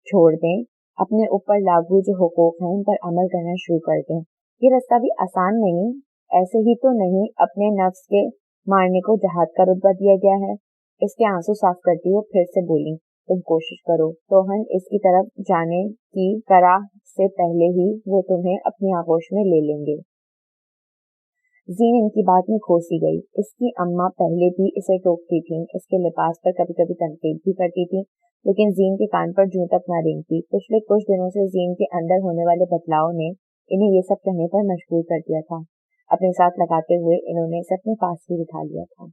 छोड़ दें, अपने ऊपर लागू जो हुकूक हैं उन पर अमल करना शुरू कर दें। ये रास्ता भी आसान नहीं, ऐसे ही तो नहीं अपने नफ्स के मारने को जहाद का रुतबा दिया गया है। इसके आंसू साफ करती हुए फिर से बोली, तुम कोशिश करो तो हम इसकी तरफ जाने की कराह से पहले ही वो तुम्हें अपनी आगोश में ले लेंगे। जीन इनकी बात में खोसी गई। इसकी अम्मा पहले भी इसे टोकती थीं, इसके लिबास पर कभी कभी तनकीद भी करती थी, लेकिन जीन के कान पर जूं तक न रेंगती। पिछले कुछ दिनों से जीन के अंदर होने वाले बदलाव ने इन्हें ये सब कहने पर मजबूर कर दिया था। अपने साथ लगाते हुए इन्होंने इसे अपने पास ही बिठा लिया था।